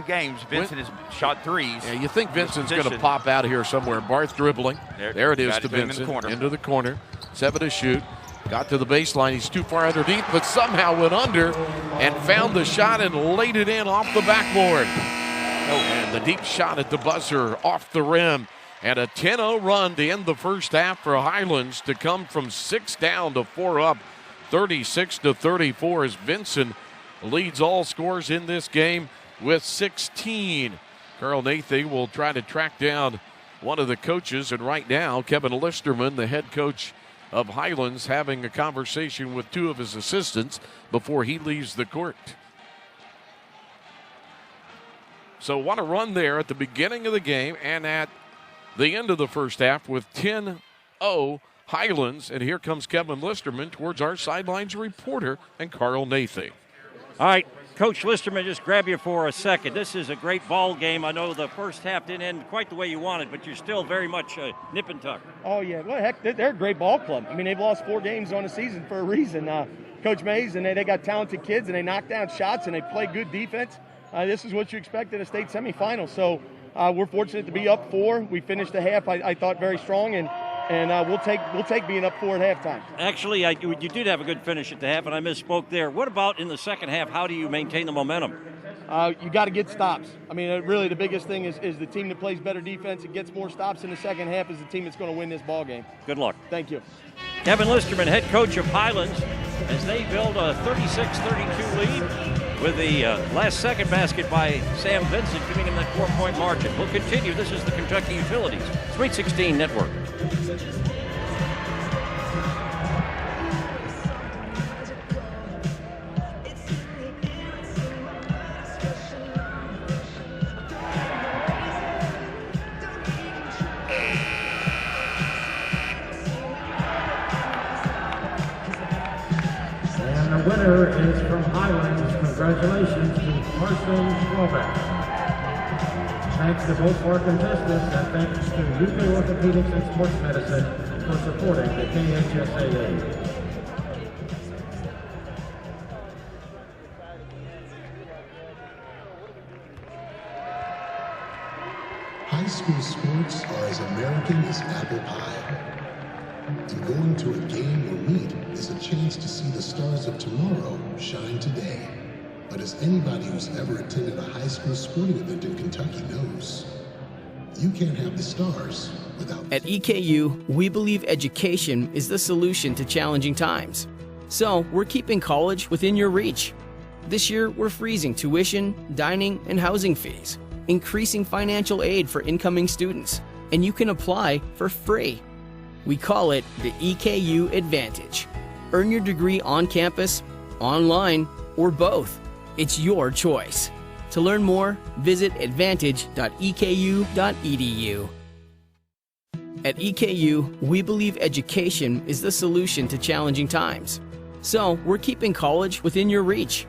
games, Vincent has shot threes. Yeah, you think Vincent's going to pop out of here somewhere. Barth dribbling. There it is to Vincent. Into the corner. 7 to shoot. Got to the baseline. He's too far underneath, but somehow went under and found the shot and laid it in off the backboard. And the deep shot at the buzzer off the rim. And a 10-0 run to end the first half for Highlands to come from 6 down to 4 up. 36-34 as Vincent leads all scores in this game with 16. Carl Nathan will try to track down one of the coaches, and right now Kevin Listerman, the head coach of Highlands, having a conversation with 2 of his assistants before he leaves the court. So what a run there at the beginning of the game and at the end of the first half with 10-0 Highlands, and here comes Kevin Listerman towards our sidelines reporter and Carl Nathan. All right, Coach Listerman, just grab you for a second. This is a great ball game. I know the first half didn't end quite the way you wanted, but you're still very much nip and tuck. Oh, yeah. Well, heck, they're a great ball club. I mean, they've lost 4 games on the season for a reason. Coach Mays, and they got talented kids, and they knock down shots, and they play good defense. This is what you expect in a state semifinal. So we're fortunate to be up 4. We finished the half, I thought, very strong, and we'll take being up 4 at halftime. Actually, you did have a good finish at the half, and I misspoke there. What about in the second half? How do you maintain the momentum? You got to get stops. I mean, really the biggest thing is the team that plays better defense and gets more stops in the second half is the team that's going to win this ball game. Good luck. Thank you. Kevin Listerman, head coach of Highlands, as they build a 36-32 lead with the last second basket by Sam Vincent giving him that 4-point margin. We'll continue. This is the Kentucky Utilities Sweet 16 Network. And the winner is from Highlands. Congratulations to Carson Schwalbach. Thanks to both our contestants, and thanks to UK Orthopedics and Sports Medicine for supporting the KHSAA. High school sports are as American as apple pie. And going to a game or meet is a chance to see the stars of tomorrow shine today. But as anybody who's ever attended a high school sporting event in Kentucky knows, you can't have the stars without... At EKU, we believe education is the solution to challenging times. So we're keeping college within your reach. This year, we're freezing tuition, dining, and housing fees, increasing financial aid for incoming students, and you can apply for free. We call it the EKU Advantage. Earn your degree on campus, online, or both. It's your choice. To learn more, visit advantage.eku.edu. At EKU, we believe education is the solution to challenging times. So we're keeping college within your reach.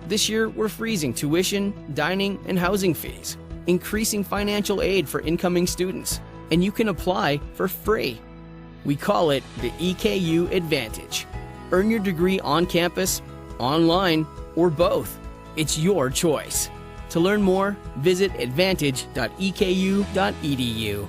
This year, we're freezing tuition, dining, and housing fees, increasing financial aid for incoming students, and you can apply for free. We call it the EKU Advantage. Earn your degree on campus, online, or both. It's your choice. To learn more, visit advantage.eku.edu.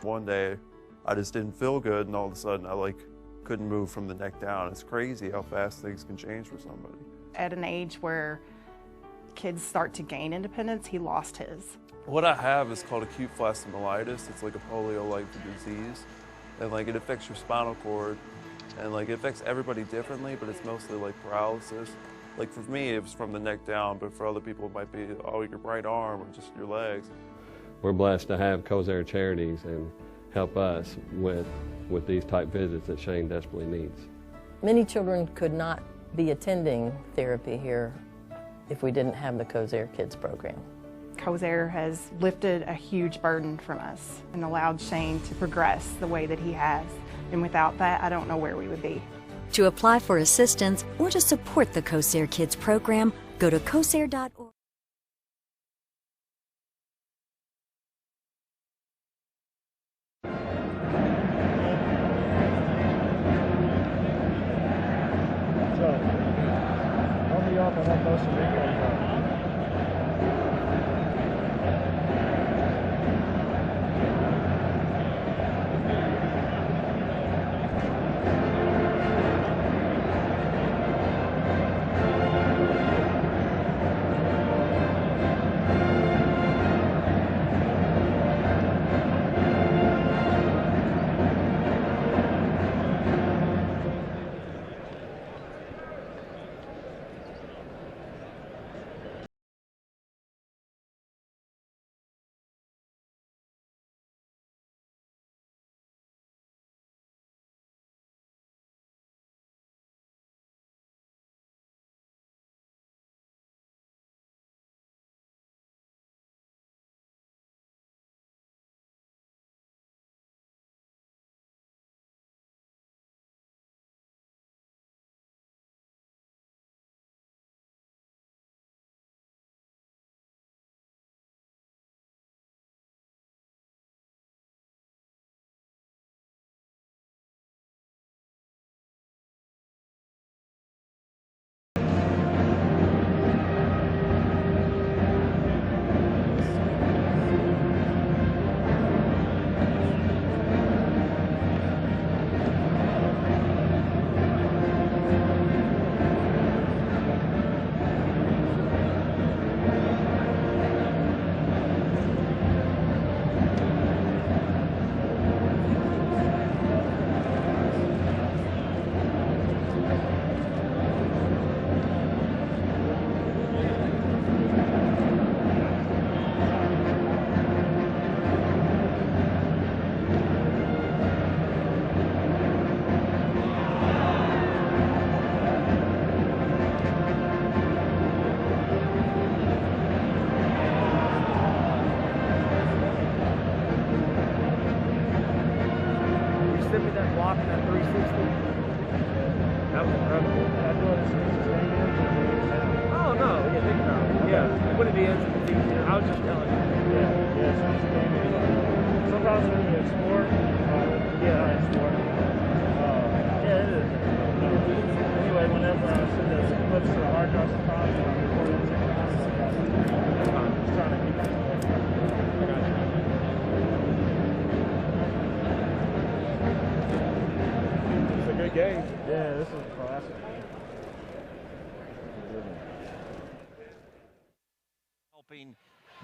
One day, I just didn't feel good, and all of a sudden, I couldn't move from the neck down. It's crazy how fast things can change for somebody. At an age where kids start to gain independence, he lost his. What I have is called acute flastomyelitis. It's like a polio-like disease, and it affects your spinal cord, and it affects everybody differently, but it's mostly paralysis. For me, it was from the neck down, but for other people, it might be your right arm or just your legs. We're blessed to have KHSAA Charities and help us with these type visits that Shane desperately needs. Many children could not be attending therapy here if we didn't have the KHSAA Kids program. KHSAA has lifted a huge burden from us and allowed Shane to progress the way that he has. And without that, I don't know where we would be. To apply for assistance or to support the KHSAA Kids program, go to khsair.org.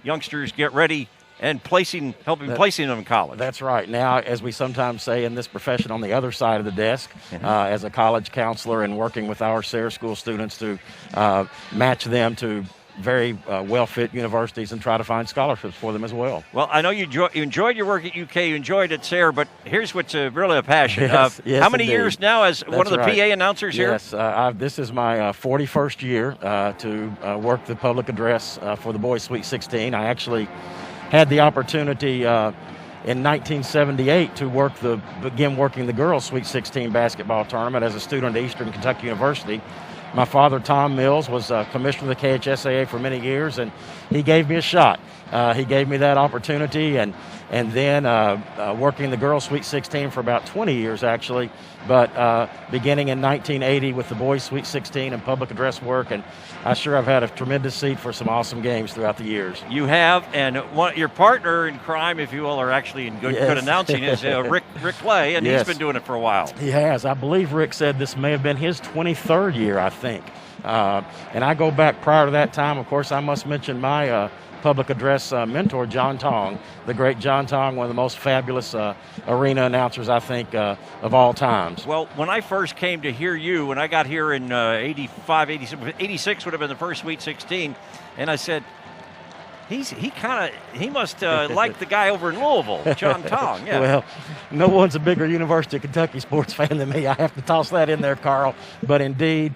Youngsters get ready and helping placing them in college. That's right. Now, as we sometimes say in this profession, on the other side of the desk, as a college counselor and working with our SARE school students to match them to very well-fit universities and try to find scholarships for them as well. Well, I know you enjoyed your work at UK, you enjoyed it, SARE, but here's what's really a passion. Yes, how many indeed. years now as one of the PA announcers here? Yes, this is my 41st year to work the public address for the Boys Sweet 16. I actually had the opportunity in 1978 to begin working the girls Sweet 16 basketball tournament as a student at Eastern Kentucky University. My father, Tom Mills, was commissioner of the KHSAA for many years, and he gave me a shot. He gave me that opportunity, and and then working the girls' Sweet 16 for about 20 years, actually, but beginning in 1980 with the boys' Sweet 16 and public address work, and I sure have had a tremendous seat for some awesome games throughout the years. You have, and your partner in crime, if you will, or actually in good announcing, is Rick Clay, and he's been doing it for a while. He has. I believe Rick said this may have been his 23rd year, I think. And I go back prior to that time. Of course, I must mention my public address mentor, John Tong, the great John Tong, one of the most fabulous arena announcers, I think, of all times. Well, when I first came to hear you, when I got here in 85, 86 would have been the first Sweet 16, and I said, he must like the guy over in Louisville, John Tong. Yeah. Well, no one's a bigger University of Kentucky sports fan than me. I have to toss that in there, Carl. But indeed,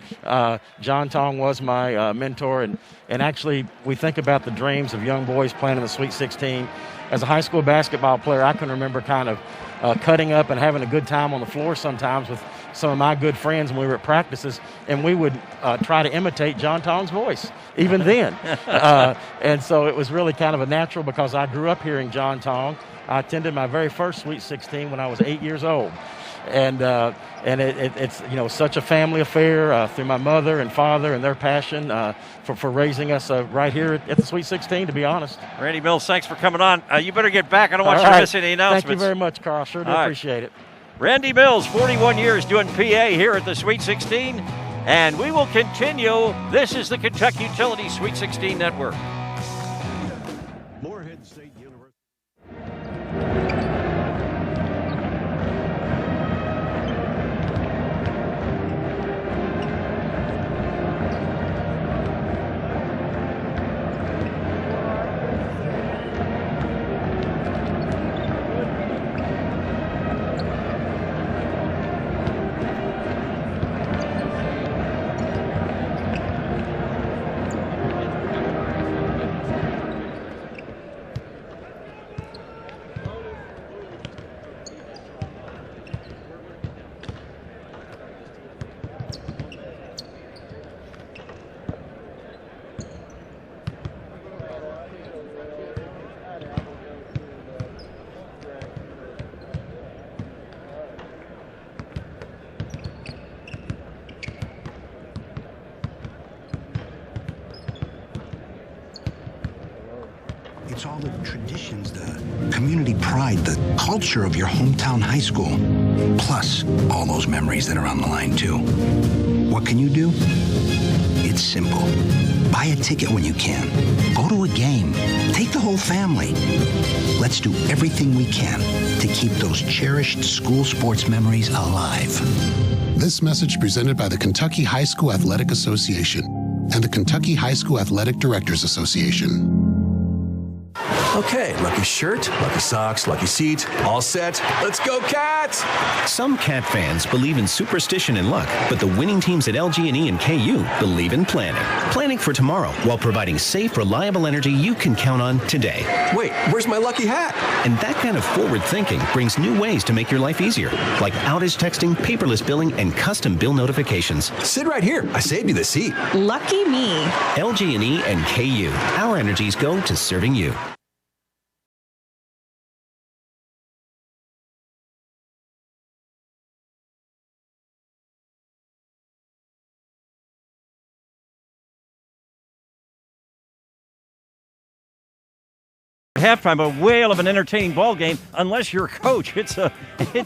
John Tong was my mentor, and actually, we think about the dreams of young boys playing in the Sweet 16. As a high school basketball player, I can remember kind of cutting up and having a good time on the floor sometimes with some of my good friends when we were at practices, and we would try to imitate John Tong's voice, even then. And so it was really kind of a natural because I grew up hearing John Tong. I attended my very first Sweet 16 when I was 8 years old. And it's such a family affair through my mother and father and their passion for raising us right here at the Sweet 16, to be honest. Randy Mills, thanks for coming on. You better get back. I don't want you to miss any announcements. Thank you very much, Carl. Sure do appreciate it. Randy Mills, 41 years doing PA here at the Sweet 16, and we will continue. This is the Kentucky Utility Sweet 16 Network. Morehead State University. It's all the traditions, the community pride, the culture of your hometown high school. Plus, all those memories that are on the line, too. What can you do? It's simple. Buy a ticket when you can. Go to a game. Take the whole family. Let's do everything we can to keep those cherished school sports memories alive. This message presented by the Kentucky High School Athletic Association and the Kentucky High School Athletic Directors Association. Okay, lucky shirt, lucky socks, lucky seat, all set. Let's go, Cats! Some Cat fans believe in superstition and luck, but the winning teams at LG&E and KU believe in planning. Planning for tomorrow while providing safe, reliable energy you can count on today. Wait, where's my lucky hat? And that kind of forward thinking brings new ways to make your life easier, like outage texting, paperless billing, and custom bill notifications. Sit right here. I saved you the seat. Lucky me. LG&E and KU. Our energies go to serving you. Halftime, a whale of an entertaining ball game. Unless you're a coach, it's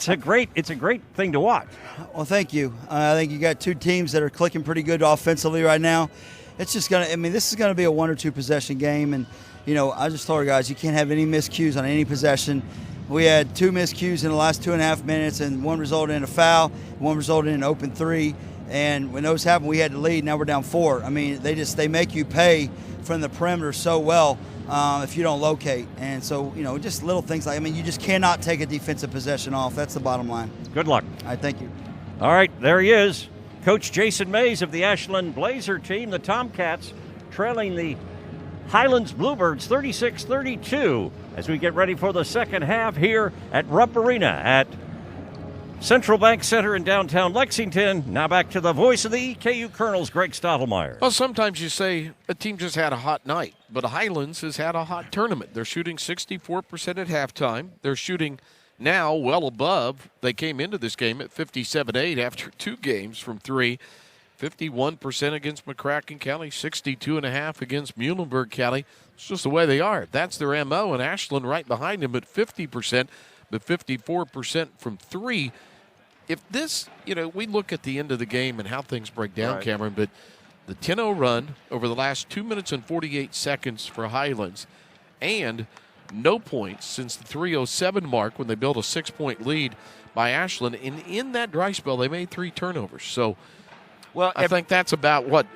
a great thing to watch. Well, thank you. I think you got two teams that are clicking pretty good offensively right now. It's just this is gonna be a 1 or 2 possession game, and I just told our guys you can't have any miscues on any possession. We had 2 miscues in the last 2.5 minutes, and one resulted in a foul, one resulted in an open 3. And when those happened, we had to lead. Now we're down 4. I mean, they make you pay from the perimeter so well. If you don't locate. And so, just little things you just cannot take a defensive possession off. That's the bottom line. Good luck. All right, thank you. All right, there he is. Coach Jason Mays of the Ashland Blazer team, the Tomcats, trailing the Highlands Bluebirds 36-32 as we get ready for the second half here at Rupp Arena at Central Bank Center in downtown Lexington. Now back to the voice of the EKU Colonels, Greg Stottlemyre. Well, sometimes you say a team just had a hot night. But Highlands has had a hot tournament. They're shooting 64% at halftime. They're shooting now well above. They came into this game at 57.8 after 2 games from 3. 51% against McCracken County, 62.5 against Muhlenberg County. It's just the way they are. That's their MO, and Ashland right behind them at 50%, but 54% from 3. If this, we look at the end of the game and how things break down, right, Cameron, but the 10-0 run over the last 2 minutes and 48 seconds for Highlands, and no points since the 3:07 mark when they built a 6-point lead by Ashland. And in that dry spell, they made 3 turnovers. So, well, I think that's about what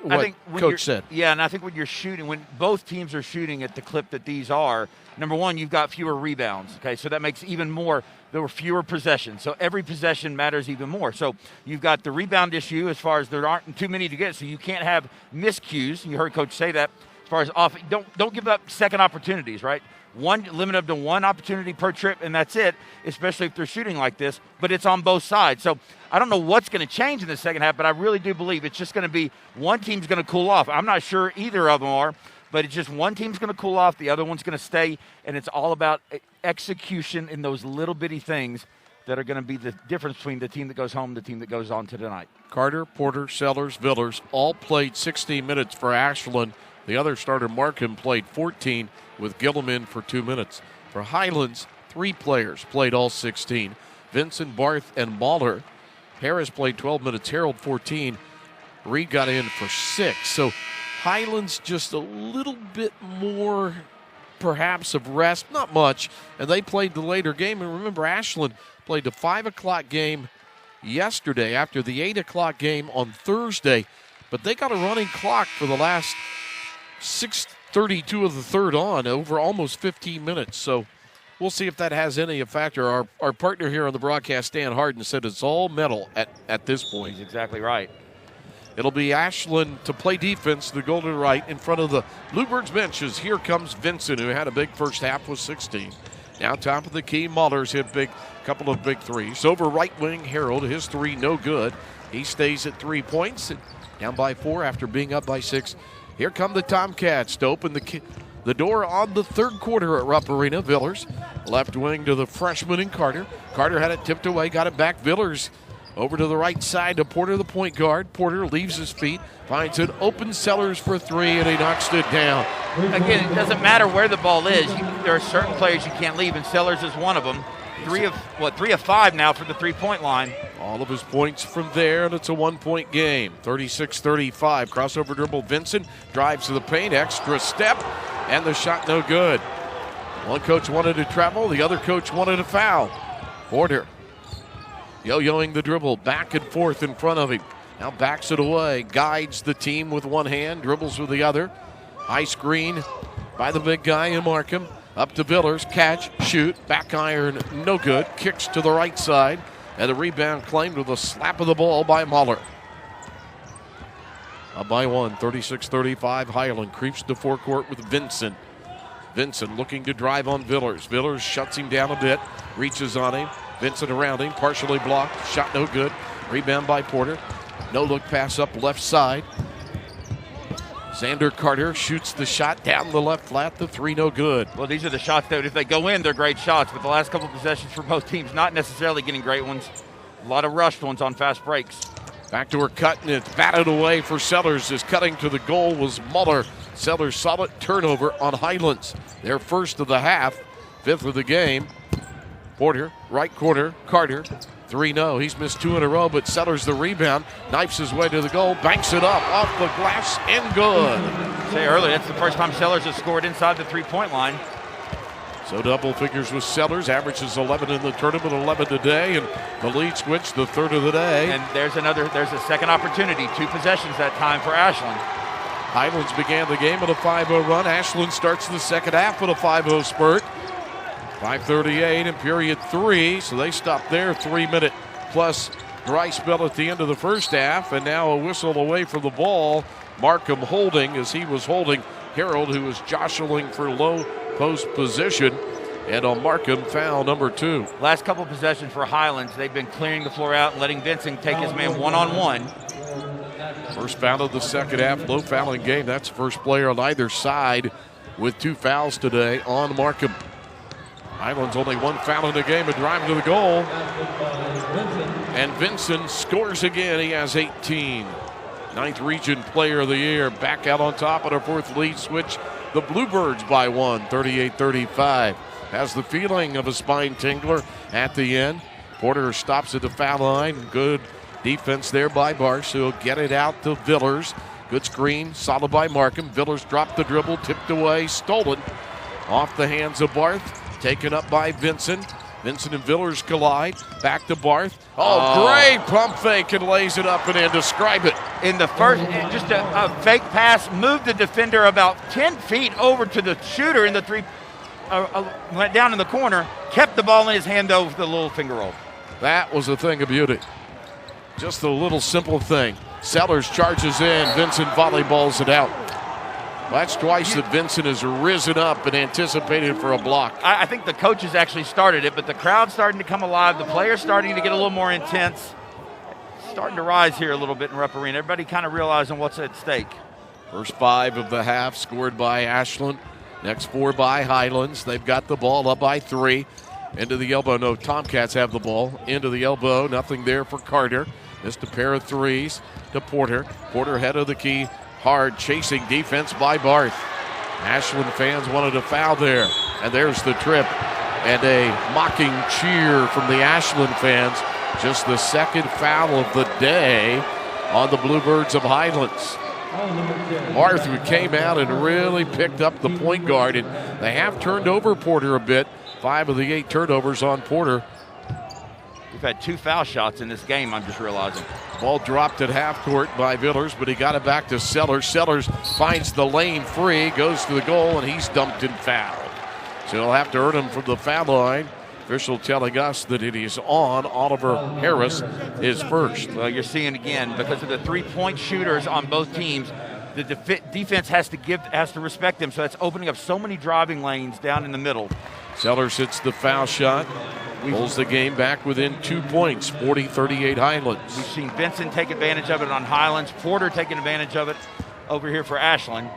Coach said. Yeah, and I think when you're shooting, when both teams are shooting at the clip that these are, number one, you've got fewer rebounds. Okay, so that makes even more. There were fewer possessions, so every possession matters even more. So you've got the rebound issue as far as there aren't too many to get, so you can't have miscues. You heard Coach say that as far as don't give up second opportunities, right? Limit up to 1 opportunity per trip, and that's it, especially if they're shooting like this, but it's on both sides. So I don't know what's going to change in the second half, but I really do believe it's just going to be one team's going to cool off. I'm not sure either of them are, but it's just one team's going to cool off, the other one's going to stay, and it's all about execution in those little bitty things that are going to be the difference between the team that goes home and the team that goes on to tonight. Carter, Porter, Sellers, Villers all played 16 minutes for Ashland. The other starter, Markham, played 14 with Gillum in for 2 minutes. For Highlands, 3 players played all 16. Vincent, Barth, and Mahler. Harris played 12 minutes, Harold 14. Reed got in for 6. So Highlands just a little bit more perhaps of rest, not much, and they played the later game. And remember, Ashland played the 5 o'clock game yesterday after the 8 o'clock game on Thursday, but they got a running clock for the last 6:32 of the third on, over almost 15 minutes. So we'll see if that has any factor. Our partner here on the broadcast, Dan Harden, said it's all mental at this point. He's exactly right. It'll be Ashland to play defense, the goal to the right, in front of the Bluebirds benches. Here comes Vincent, who had a big first half with 16. Now top of the key, Mahler's hit couple of big threes. Over right wing, Harold, his 3 no good. He stays at 3 points, down by 4 after being up by 6. Here come the Tomcats to open the door on the third quarter at Rupp Arena. Villers, left wing to the freshman in Carter. Carter had it tipped away, got it back. Villers over to the right side to Porter, the point guard. Porter leaves his feet, finds an open Sellers for 3, and he knocks it down. Again, it doesn't matter where the ball is. There are certain players you can't leave, and Sellers is one of them. 3 of 5 now for the 3-point line. All of his points from there, and it's a 1-point game. 36-35. Crossover dribble. Vincent drives to the paint. Extra step, and the shot no good. One coach wanted to travel. The other coach wanted a foul. Porter yo-yoing the dribble back and forth in front of him. Now backs it away. Guides the team with one hand. Dribbles with the other. High screen by the big guy in Markham. Up to Villers, catch, shoot, back iron, no good. Kicks to the right side, and the rebound claimed with a slap of the ball by Mahler. Up by 1, 36-35. Highland creeps to forecourt with Vincent. Vincent looking to drive on Villers. Villers shuts him down a bit, reaches on him. Vincent around him, partially blocked, shot no good. Rebound by Porter. No look pass up left side. Xander Carter shoots the shot down the left flat, the 3 no good. Well, these are the shots that if they go in, they're great shots, but the last couple of possessions for both teams, not necessarily getting great ones. A lot of rushed ones on fast breaks. Backdoor cut, and it's batted away for Sellers as cutting to the goal was Muller. Sellers solid turnover on Highlands. Their first of the half, 5th of the game. Porter, right corner, Carter. 3 no. He's missed 2 in a row, but Sellers the rebound, knifes his way to the goal, banks it up off the glass and good. Say earlier, that's the first time Sellers has scored inside the 3-point line. So double figures with Sellers, averages 11 in the tournament, 11 today, and the lead switch, the 3rd of the day. And there's a second opportunity, 2 possessions that time for Ashland. Highlands began the game with a 5-0 run. Ashland starts the second half with a 5-0 spurt. 5:38 in period 3, so they stopped their 3-minute plus dry spell at the end of the first half, and now a whistle away from the ball. Markham holding as he was holding Harold, who was jostling for low post position, and on Markham, foul number 2. Last couple possessions for Highlands, they've been clearing the floor out and letting Vincent take his man one-on-one. First foul of the second half, low fouling game. That's the first player on either side with 2 fouls today on Markham. Highlands only 1 foul in the game, a drive to the goal. And Vincent scores again. He has 18. 9th region player of the year. Back out on top of their 4th lead switch. The Bluebirds by 1, 38-35. Has the feeling of a spine tingler at the end. Porter stops at the foul line. Good defense there by Barsh. He'll get it out to Villers. Good screen, solid by Markham. Villers dropped the dribble, tipped away, stolen. Off the hands of Barth. Taken up by Vincent. Vincent and Villers collide. Back to Barth. Great pump fake and lays it up and in. Describe it. In the first, just a fake pass, moved the defender about 10 feet over to the shooter in the three, went down in the corner, kept the ball in his hand though with the little finger roll. That was a thing of beauty. Just a little simple thing. Sellers charges in. Vincent volleyballs it out. That's twice that Vincent has risen up and anticipated for a block. I think the coaches actually started it, but the crowd's starting to come alive. The players starting to get a little more intense. Starting to rise here a little bit in Rupp Arena. Everybody kind of realizing what's at stake. First 5 of the half scored by Ashland. Next 4 by Highlands. They've got the ball up by 3. Into the elbow. No, Tomcats have the ball. Into the elbow. Nothing there for Carter. Missed a pair of threes to Porter. Porter head of the key. Hard chasing defense by Barth. Ashland fans wanted a foul there. And there's the trip. And a mocking cheer from the Ashland fans. Just the second foul of the day on the Bluebirds of Highlands. Barth, who came out and really picked up the point guard. And they have turned over Porter a bit. 5 of the 8 turnovers on Porter. We've had 2 foul shots in this game, I'm just realizing. Ball dropped at half court by Villers, but he got it back to Sellers. Sellers finds the lane free, goes to the goal, and he's dumped and fouled. So he'll have to earn him from the foul line. Official telling us that it is on. Oliver Harris is first. Well, you're seeing again, because of the 3-point shooters on both teams, the defense has to respect them, so that's opening up so many driving lanes down in the middle. Sellers hits the foul shot. Pulls the game back within 2 points, 40-38 Highlands. We've seen Vincent take advantage of it on Highlands, Porter taking advantage of it over here for Ashland.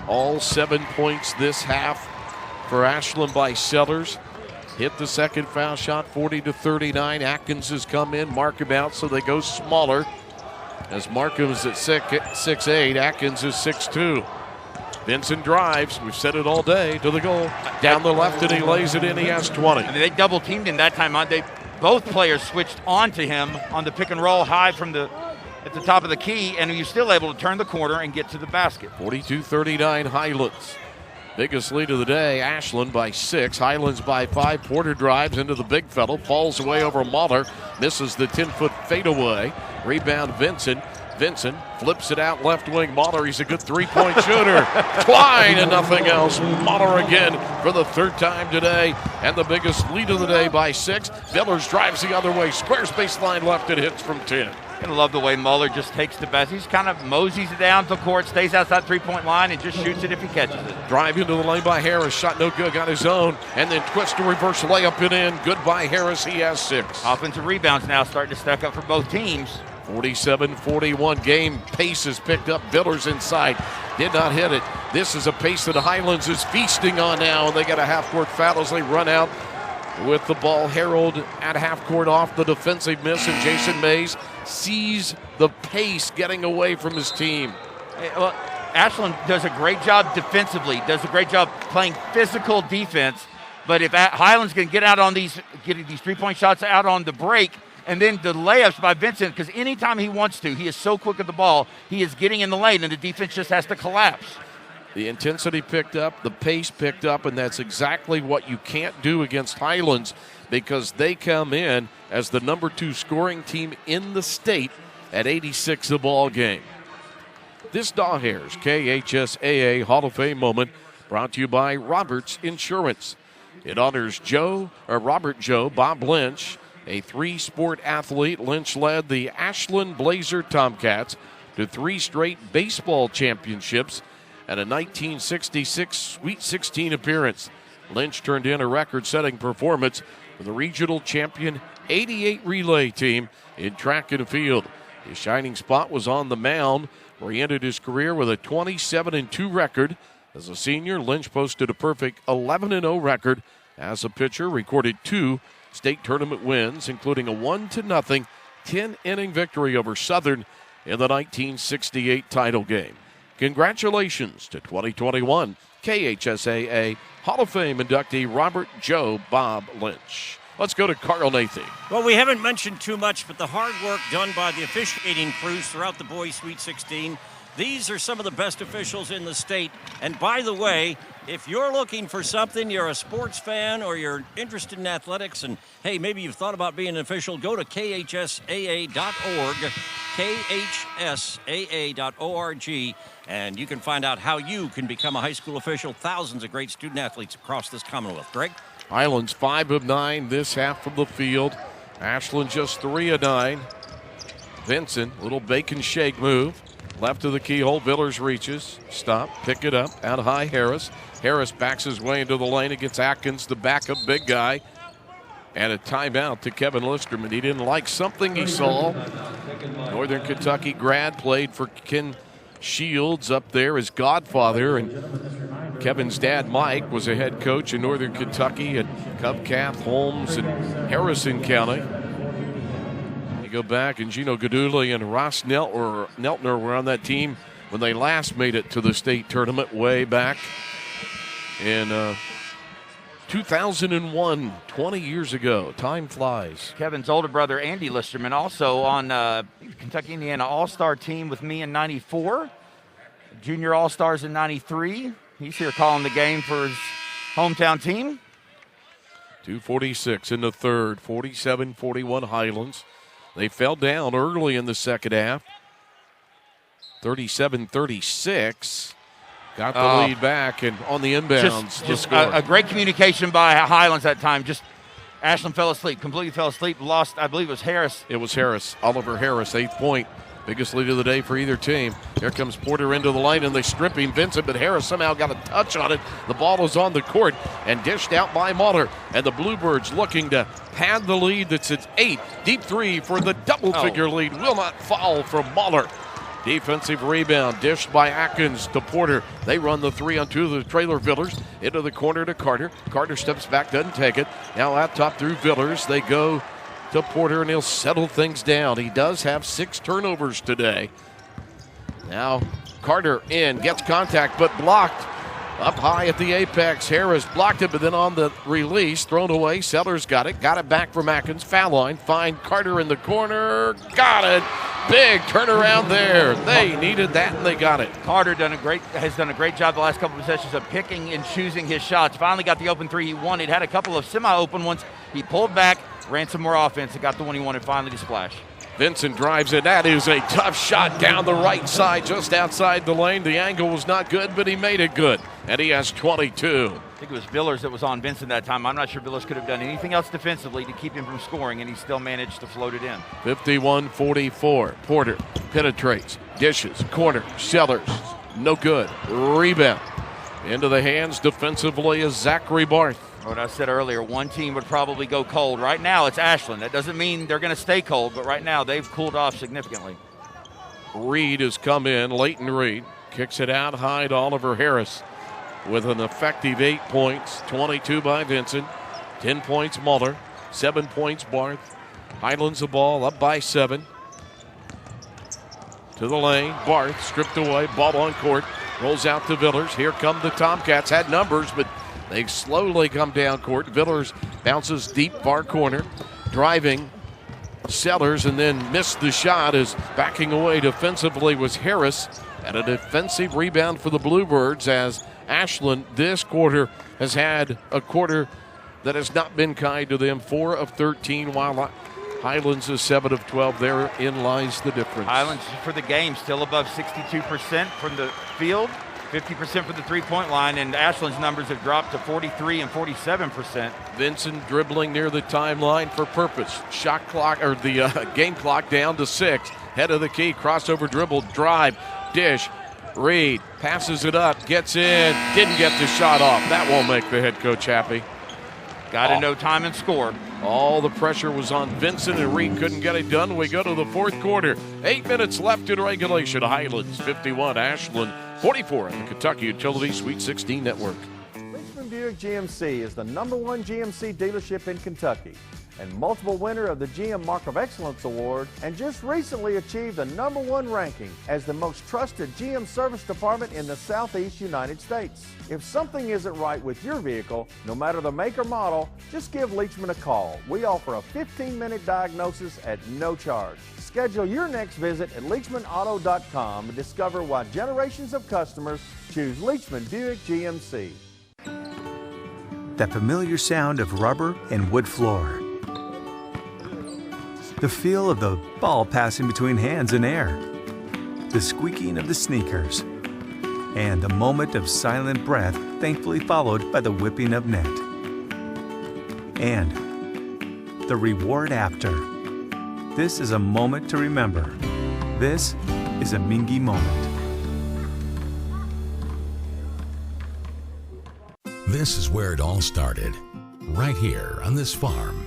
All 7 points this half for Ashland by Sellers. Hit the second foul shot, 40-39. Atkins has come in, Markham out, so they go smaller. As Markham is at 6'8", Atkins is 6'2". Vincent drives, we've said it all day, to the goal. Down the left, and he lays it in. He has 20. I mean, they double teamed him that time. Both players switched onto him on the pick and roll high from at the top of the key, and he was still able to turn the corner and get to the basket. 42-39 Highlands. Biggest lead of the day, Ashland by 6, Highlands by 5. Porter drives into the big fellow, falls away over Mahler, misses the 10-foot fadeaway. Rebound Vincent. Vincent flips it out left wing. Mahler, he's a good 3-point shooter. Twine and nothing else. Mahler again for the 3rd time today. And the biggest lead of the day by 6. Villers drives the other way. Squares baseline left and hits from 10. Gonna love the way Mahler just takes the basket. He's kind of moseys it down the court, stays outside 3-point line, and just shoots it if he catches it. Drive into the lane by Harris. Shot no good, got his own. And then twist to reverse layup it in. Good by Harris. He has 6. Offensive rebounds now starting to stack up for both teams. 47-41 game pace is picked up. Villers inside. Did not hit it. This is a pace that the Highlands is feasting on now. And they got a half-court foul as they run out with the ball. Harold at half-court off the defensive miss. And Jason Mays sees the pace getting away from his team. Well, Ashland does a great job defensively. Does a great job playing physical defense. But if Highlands can get out on getting these 3-point shots out on the break, and then the layups by Vincent, because anytime he wants to, he is so quick at the ball, he is getting in the lane, and the defense just has to collapse. The intensity picked up, the pace picked up, and that's exactly what you can't do against Highlands, because they come in as the number 2 scoring team in the state at 86 the ball game. This Dawhare's KHSAA Hall of Fame moment brought to you by Roberts Insurance. It honors Robert Joe Bob Lynch, a 3-sport athlete. Lynch led the Ashland Blazer Tomcats to 3 straight baseball championships and a 1966 Sweet 16 appearance. Lynch turned in a record-setting performance for the regional champion 88 relay team in track and field. His shining spot was on the mound, where he ended his career with a 27-2 record. As a senior, Lynch posted a perfect 11-0 record. As a pitcher, recorded 2 state tournament wins, including a 1-0 10-inning victory over Southern in the 1968 title game. Congratulations to 2021 KHSAA Hall of Fame inductee Robert Joe Bob Lynch. Let's go to Carl Nathan. Well, we haven't mentioned too much, but the hard work done by the officiating crews throughout the Boys Sweet 16. These are some of the best officials in the state. And by the way, if you're looking for something, you're a sports fan or you're interested in athletics, and hey, maybe you've thought about being an official, go to KHSAA.org, KHSAA.org, and you can find out how you can become a high school official. Thousands of great student athletes across this Commonwealth. Greg? Highlands 5 of 9 this half from the field. Ashland just 3 of 9. Vincent, little bacon shake move. Left of the keyhole, Villers reaches. Stop, pick it up, out high Harris. Harris backs his way into the lane against Atkins, the backup big guy. And a timeout to Kevin Listerman. He didn't like something he saw. Northern Kentucky grad, played for Ken Shields up there, his godfather. And Kevin's dad, Mike, was a head coach in Northern Kentucky at Tomcats, Holmes, and Harrison County. Go back, and Gino Gaduli and Ross Neltner were on that team when they last made it to the state tournament way back in 2001, 20 years ago. Time flies. Kevin's older brother, Andy Listerman, also on Kentucky Indiana All-Star team with me in 94, Junior All-Stars in 93. He's here calling the game for his hometown team. 2:46 in the third, 47-41 Highlands. They fell down early in the second half. 37-36. Got the lead back, and on the inbounds. Just a great communication by Highlands that time. Just Ashland fell asleep, completely fell asleep. Lost, I believe it was Harris. It was Harris, Oliver Harris, 8th point. Biggest lead of the day for either team. Here comes Porter into the lane, and they strip him, Vincent, but Harris somehow got a touch on it. The ball is on the court and dished out by Mahler. And the Bluebirds looking to pad the lead that's at 8. Deep three for the double-figure lead. Will not foul from Mahler. Defensive rebound, dished by Atkins to Porter. They run the 3-on-2 of the trailer Villers into the corner to Carter. Carter steps back, doesn't take it. Now out top through Villers. They go to Porter, and he'll settle things down. He does have 6 turnovers today. Now Carter in, gets contact, but blocked. Up high at the apex, Harris blocked it, but then on the release, thrown away. Sellers got it back from Atkins. Foul line, find Carter in the corner, got it. Big turnaround there. They needed that, and they got it. Carter has done a great job the last couple of possessions of picking and choosing his shots. Finally got the open three he wanted. Had a couple of semi-open ones. He pulled back, ran some more offense, and got the one he wanted finally to splash. Vincent drives it. That is a tough shot down the right side, just outside the lane. The angle was not good, but he made it good. And he has 22. I think it was Villers that was on Vincent that time. I'm not sure Villers could have done anything else defensively to keep him from scoring, and he still managed to float it in. 51-44. Porter penetrates, dishes, corner, Sellers, no good. Rebound. Into the hands defensively is Zachary Barth. What I said earlier, one team would probably go cold. Right now, it's Ashland. That doesn't mean they're going to stay cold, but right now they've cooled off significantly. Reed has come in, Leighton Reed. Kicks it out high to Oliver Harris with an effective 8 points, 22 by Vincent, 10 points Muller, 7 points Barth. Highlands the ball up by 7. To the lane, Barth stripped away, ball on court, rolls out to Villers. Here come the Tomcats, had numbers, but they slowly come down court. Villers bounces deep far corner, driving Sellers, and then missed the shot as backing away defensively was Harris. And a defensive rebound for the Bluebirds as Ashland this quarter has had a quarter that has not been kind to them. 4 of 13, while Highlands is 7 of 12. Therein lies the difference. Highlands for the game still above 62% from the field, 50% from the three-point line, and Ashland's numbers have dropped to 43 and 47%. Vincent dribbling near the timeline for purpose. Shot clock, or the game clock down to 6. Head of the key, crossover dribble, drive, dish. Reed passes it up, gets in, didn't get the shot off. That won't make the head coach happy. Got to know time and score. All the pressure was on Vincent, and Reed couldn't get it done. We go to the fourth quarter. 8 minutes left in regulation. Highlands 51, Ashland 44 on the Kentucky Utility Sweet 16 Network. Richmond Buick GMC is the #1 GMC dealership in Kentucky and multiple winner of the GM Mark of Excellence Award, and just recently achieved the #1 ranking as the most trusted GM service department in the Southeast United States. If something isn't right with your vehicle, no matter the make or model, just give Leachman a call. We offer a 15-minute diagnosis at no charge. Schedule your next visit at LeachmanAuto.com and discover why generations of customers choose Leachman Buick GMC. That familiar sound of rubber and wood floor. The feel of the ball passing between hands and air. The squeaking of the sneakers. And a moment of silent breath, thankfully followed by the whipping of net. And the reward after. This is a moment to remember. This is a Mingy moment. This is where it all started, right here on this farm.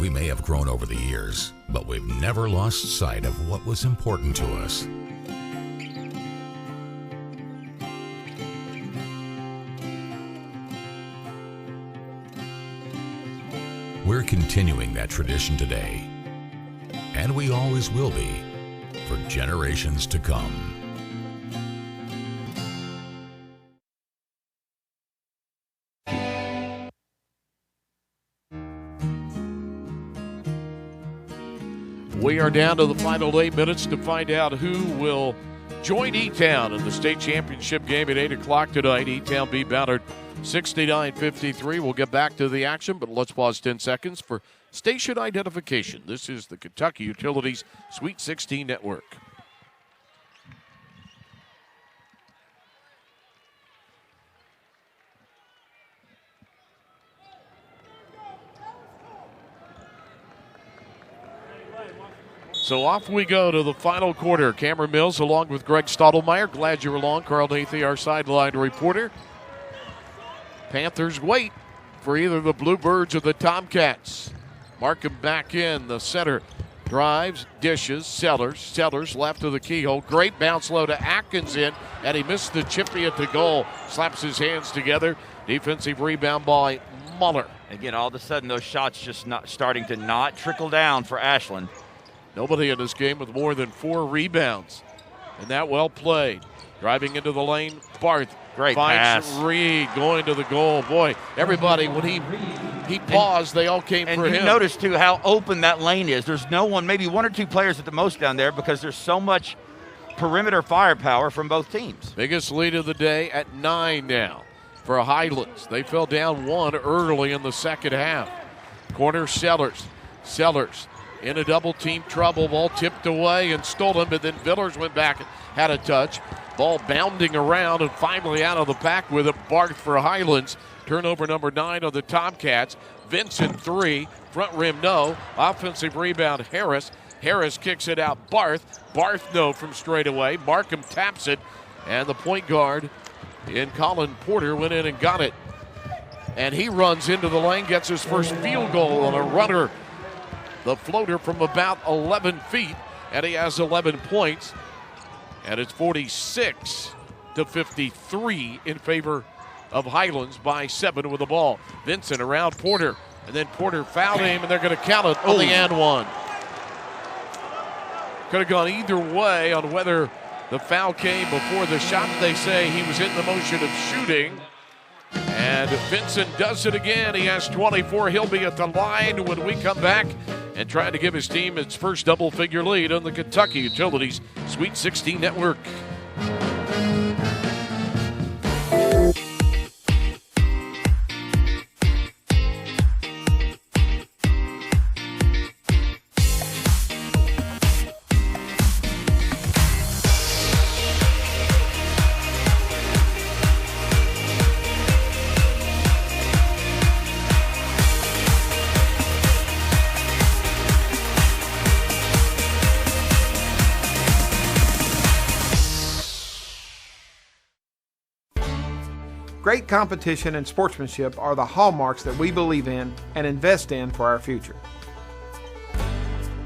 We may have grown over the years, but we've never lost sight of what was important to us. We're continuing that tradition today, and we always will be, for generations to come. We are down to the final 8 minutes to find out who will join E-Town in the state championship game at 8 o'clock tonight. E-Town beat Ballard 69-53. We'll get back to the action, but let's pause 10 seconds for station identification. This is the Kentucky Utilities Sweet 16 Network. So off we go to the final quarter. Cameron Mills along with Greg Stottlemyre. Glad you're along. Carl Nathy, our sideline reporter. Panthers wait for either the Bluebirds or the Tomcats. Markham back in. The center drives, dishes, Sellers left of the keyhole. Great bounce low to Atkinson, and he missed the chippy at the goal. Slaps his hands together. Defensive rebound by Muller. Again, all of a sudden, those shots just starting to not trickle down for Ashland. Nobody in this game with more than 4 rebounds. And that well played. Driving into the lane, Barth. Great finds pass. Reed going to the goal. Boy, everybody, when he paused, they all came for him. And you notice, too, how open that lane is. There's no one, maybe 1 or 2 players at the most down there because there's so much perimeter firepower from both teams. Biggest lead of the day at 9 now for Highlands. They fell down 1 early in the second half. Corner Sellers in a double team trouble. Ball tipped away and stolen, but then Villers went back and had a touch. Ball bounding around and finally out of the pack with it. Barth for Highlands. Turnover number 9 on the Tomcats. Vincent 3. Front rim no. Offensive rebound Harris. Harris kicks it out. Barth no from straight away. Markham taps it. And the point guard in Colin Porter went in and got it. And he runs into the lane, gets his first field goal on a runner. The floater from about 11 feet, and he has 11 points. And it's 46-53 in favor of Highlands by 7 with the ball. Vincent around Porter, and then Porter fouled him, and they're going to count it on the and one. Could have gone either way on whether the foul came before the shot. They say he was in the motion of shooting. And Vincent does it again. He has 24. He'll be at the line when we come back and trying to give his team its first double-figure lead on the Kentucky Utilities Sweet 16 Network. Great competition and sportsmanship are the hallmarks that we believe in and invest in for our future.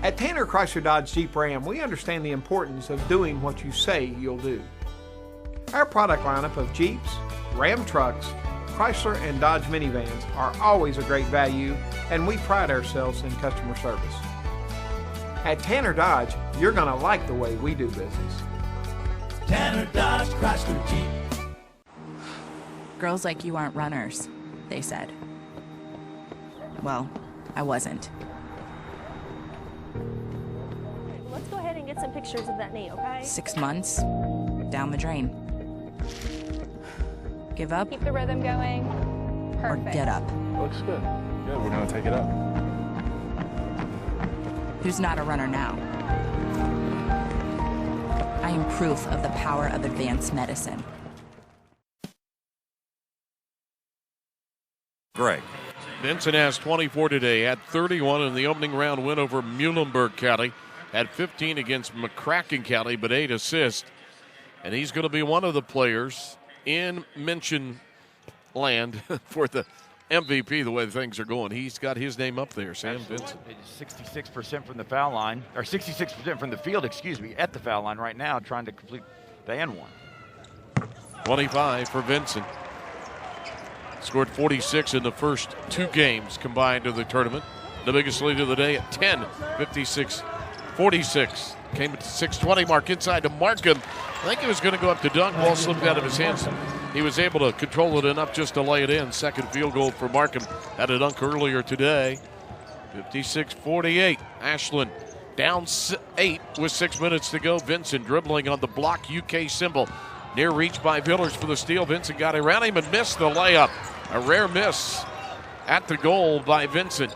At Tanner Chrysler Dodge Jeep Ram, we understand the importance of doing what you say you'll do. Our product lineup of Jeeps, Ram trucks, Chrysler and Dodge minivans are always a great value, and we pride ourselves in customer service. At Tanner Dodge, you're going to like the way we do business. Tanner Dodge Chrysler Jeep. Girls like you aren't runners, they said. Well, I wasn't. Let's go ahead and get some pictures of that knee, okay? 6 months, down the drain. Give up. Keep the rhythm going. Perfect. Or get up. Looks good. Good, we're gonna take it up. Who's not a runner now? I am proof of the power of advanced medicine. Greg. Vincent has 24 today, had 31 in the opening round win over Muhlenberg County, had 15 against McCracken County, but 8 assists. And he's going to be one of the players in mention land for the MVP, the way things are going. He's got his name up there, Sam Vincent. 66% from the foul line, or 66% from the field, at the foul line right now, trying to complete the and one. 25 for Vincent. Scored 46 in the first 2 games combined of the tournament. The biggest lead of the day at 10, 56-46. Came at the 6:20 mark inside to Markham. I think he was going to go up to dunk. Ball slipped out of his hands. He was able to control it enough just to lay it in. Second field goal for Markham. Had a dunk earlier today. 56-48. Ashland down 8 with 6 minutes to go. Vincent dribbling on the block UK symbol. Near reach by Villers for the steal. Vincent got around him and missed the layup. A rare miss at the goal by Vincent.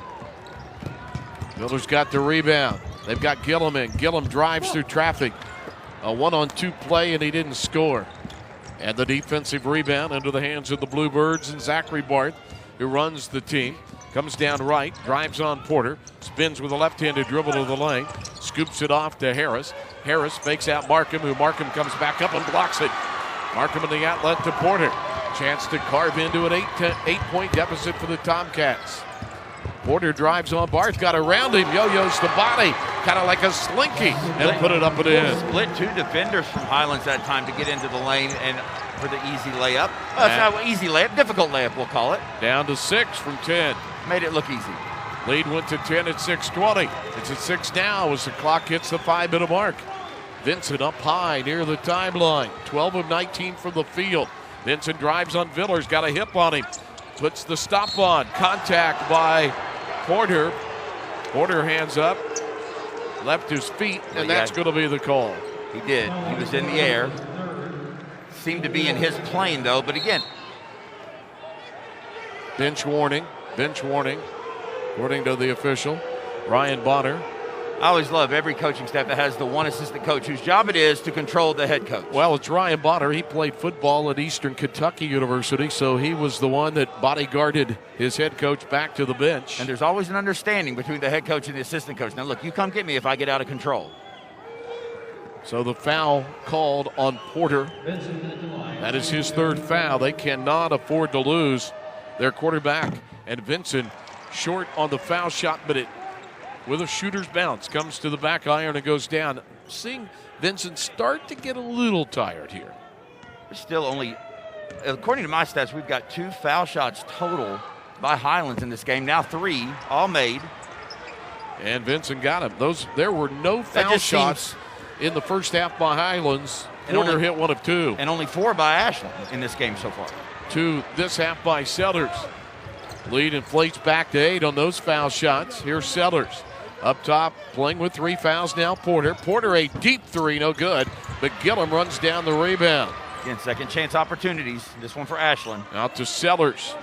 Villers got the rebound. They've got Gillum in. Gillum drives through traffic. A 1-on-2 play, and he didn't score. And the defensive rebound into the hands of the Bluebirds and Zachary Barth, who runs the team. Comes down right, drives on Porter, spins with a left-handed dribble to the lane, scoops it off to Harris. Harris fakes out Markham, who Markham comes back up and blocks it. Markham in the outlet to Porter. Chance to carve into an 8-point deficit for the Tomcats. Porter drives on Barth, got around him, yo-yos the body, kind of like a slinky, and put it up and in. Split 2 defenders from Highlands that time to get into the lane and for the easy layup. Well, it's not an easy layup, difficult layup we'll call it. Down to 6 from 10. Made it look easy. Lead went to 10 at 6:20. It's at 6 now as the clock hits the 5-minute mark. Vincent up high near the timeline. 12 of 19 from the field. Vincent drives on Villers, got a hip on him. Puts the stop on. Contact by Porter. Porter hands up, left his feet, and that's going to be the call. He did. He was in the air. Seemed to be in his plane, though, but again. Bench warning, according to the official, Ryan Bonner. I always love every coaching staff that has the one assistant coach whose job it is to control the head coach. Well, it's Ryan Bonner. He played football at Eastern Kentucky University, so he was the one that bodyguarded his head coach back to the bench. And there's always an understanding between the head coach and the assistant coach. Now, look, you come get me if I get out of control. So the foul called on Porter. That is his 3rd foul. They cannot afford to lose their quarterback. And Vincent short on the foul shot, but it, with a shooter's bounce, comes to the back iron and goes down. Seeing Vincent start to get a little tired here. We're still only, according to my stats, we've got 2 foul shots total by Highlands in this game. Now 3, all made. And Vincent got him. There were no foul shots in the first half by Highlands. Porter hit 1 of 2. And only 4 by Ashland in this game so far. 2 this half by Sellers. Lead inflates back to 8 on those foul shots. Here's Sellers. Up top, playing with 3 fouls now, Porter. Porter, a deep 3, no good. But Gillum runs down the rebound. Again, second chance opportunities. This one for Ashland. Out to Sellers.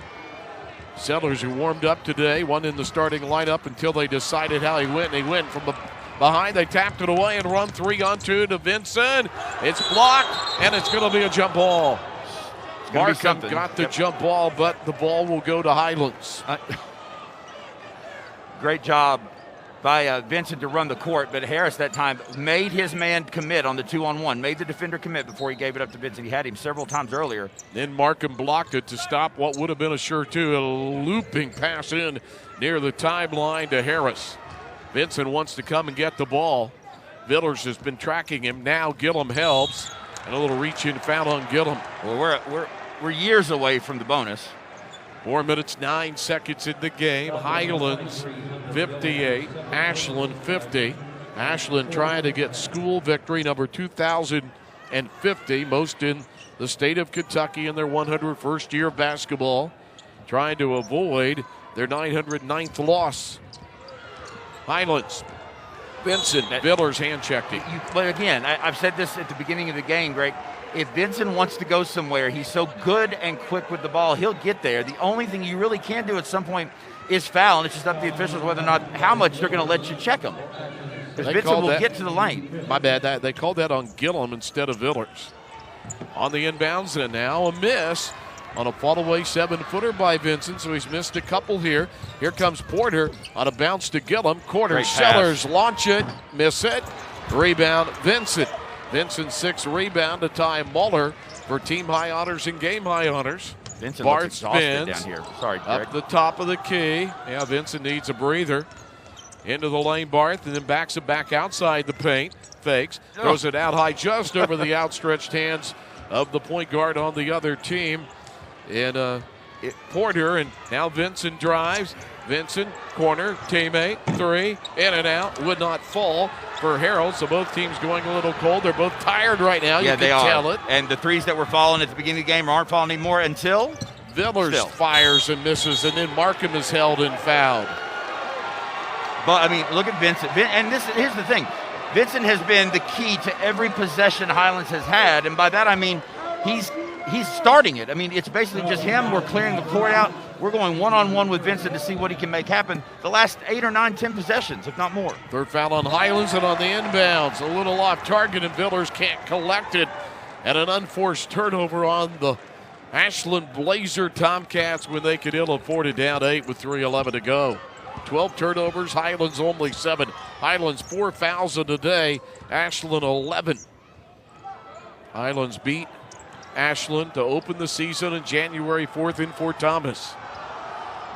Sellers, who warmed up today, won in the starting lineup until they decided how he went. And he went from behind. They tapped it away and run 3-on-2 to Vincent. It's blocked, and it's going to be a jump ball. Markham got the jump ball, but the ball will go to Highlands. Great job by Vincent to run the court, but Harris that time made his man commit on the 2-on-1, made the defender commit before he gave it up to Vincent. He had him several times earlier. Then Markham blocked it to stop what would have been a sure two, a looping pass in near the timeline to Harris. Vincent wants to come and get the ball. Villers has been tracking him. Now Gillum helps, and a little reach-in foul on Gillum. Well, we're years away from the bonus. 4 minutes, 9 seconds in the game. Highlands 58, Ashland 50. Ashland trying to get school victory number 2,050, most in the state of Kentucky in their 101st year of basketball, trying to avoid their 909th loss. Highlands, Vincent, Villers hand checked it. But again, I've said this at the beginning of the game, Greg. If Vincent wants to go somewhere, he's so good and quick with the ball, he'll get there. The only thing you really can do at some point is foul, and it's just up to the officials whether or not how much they're going to let you check him. Because Vincent will get to the lane. My bad. They called that on Gillum instead of Villers. On the inbounds, and now a miss on a fall-away 7-footer by Vincent, so he's missed a couple here. Here comes Porter on a bounce to Gillum. Corner, Sellers launch it, miss it. Rebound, Vincent. Vincent's 6th rebound to tie Muller for team high honors and game high honors. Vincent Bart looks exhausted spins down here. Sorry, Greg. up the top of the key. Yeah, Vincent needs a breather. Into the lane, Barth, and then backs it back outside the paint. Fakes, throws it out high just over the outstretched hands of the point guard on the other team. And Porter, and now Vincent drives. Vincent, corner, teammate, 3, in and out, would not fall for Harold. So both teams going a little cold. They're both tired right now. Yeah, you can tell it. And the threes that were falling at the beginning of the game aren't falling anymore until Villers fires and misses, and then Markham is held and fouled. But, I mean, look at Vincent. And here's the thing. Vincent has been the key to every possession Highlands has had, and by that I mean he's starting it. I mean, it's basically just him. We're clearing the court out. We're going one-on-one with Vincent to see what he can make happen the last 8 or 9, 10 possessions, if not more. Third foul on Highlands, and on the inbounds, a little off target, and Villers can't collect it. And an unforced turnover on the Ashland Blazer Tomcats when they could ill afford it, down 8 with 3:11 to go. 12 turnovers, Highlands only 7. Highlands 4 fouls in a day, Ashland 11. Highlands beat Ashland to open the season on January 4th in Fort Thomas.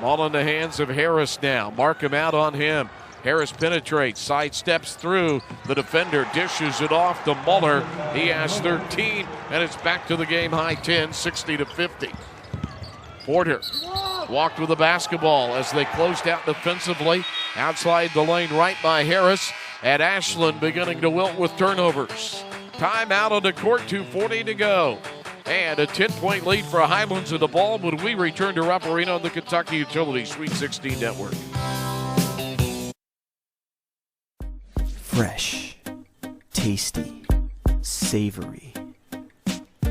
Ball in the hands of Harris now. Markham out on him. Harris penetrates, sidesteps through. The defender dishes it off to Muller. He has 13, and it's back to the game high 10, 60-50. Porter walked with the basketball as they closed out defensively. Outside the lane right by Harris. At Ashland beginning to wilt with turnovers. Timeout on the court, 2:40 to go. And a 10-point lead for Highlands in the ball when we return to Rupp Arena on the Kentucky Utility Sweet 16 Network. Fresh, tasty, savory.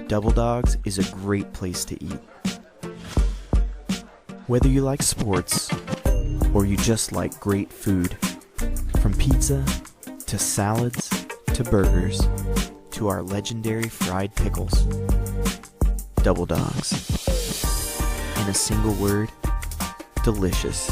Double Dogs is a great place to eat. Whether you like sports or you just like great food, from pizza to salads to burgers to our legendary fried pickles. Double Dogs. In a single word, delicious.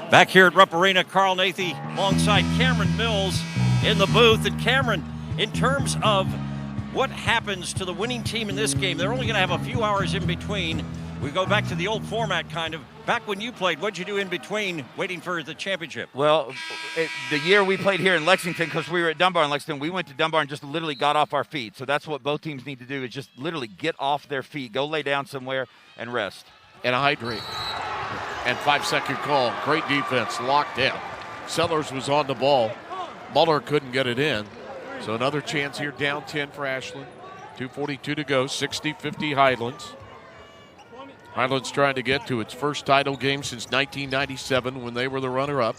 Back here at Rupp Arena, Carl Nathy alongside Cameron Mills in the booth. And Cameron, in terms of what happens to the winning team in this game, they're only going to have a few hours in between. We go back to the old format kind of. Back when you played, what'd you do in between waiting for the championship? Well, the year we played here in Lexington, because we were at Dunbar in Lexington, we went to Dunbar and just literally got off our feet. So that's what both teams need to do, is just literally get off their feet, go lay down somewhere and rest. And hydrate. And 5-second call. Great defense, locked down. Sellers was on the ball. Muller couldn't get it in. So another chance here, down 10 for Ashland. 2:42 to go, 60-50 Highlands. Highlands trying to get to its first title game since 1997 when they were the runner-up.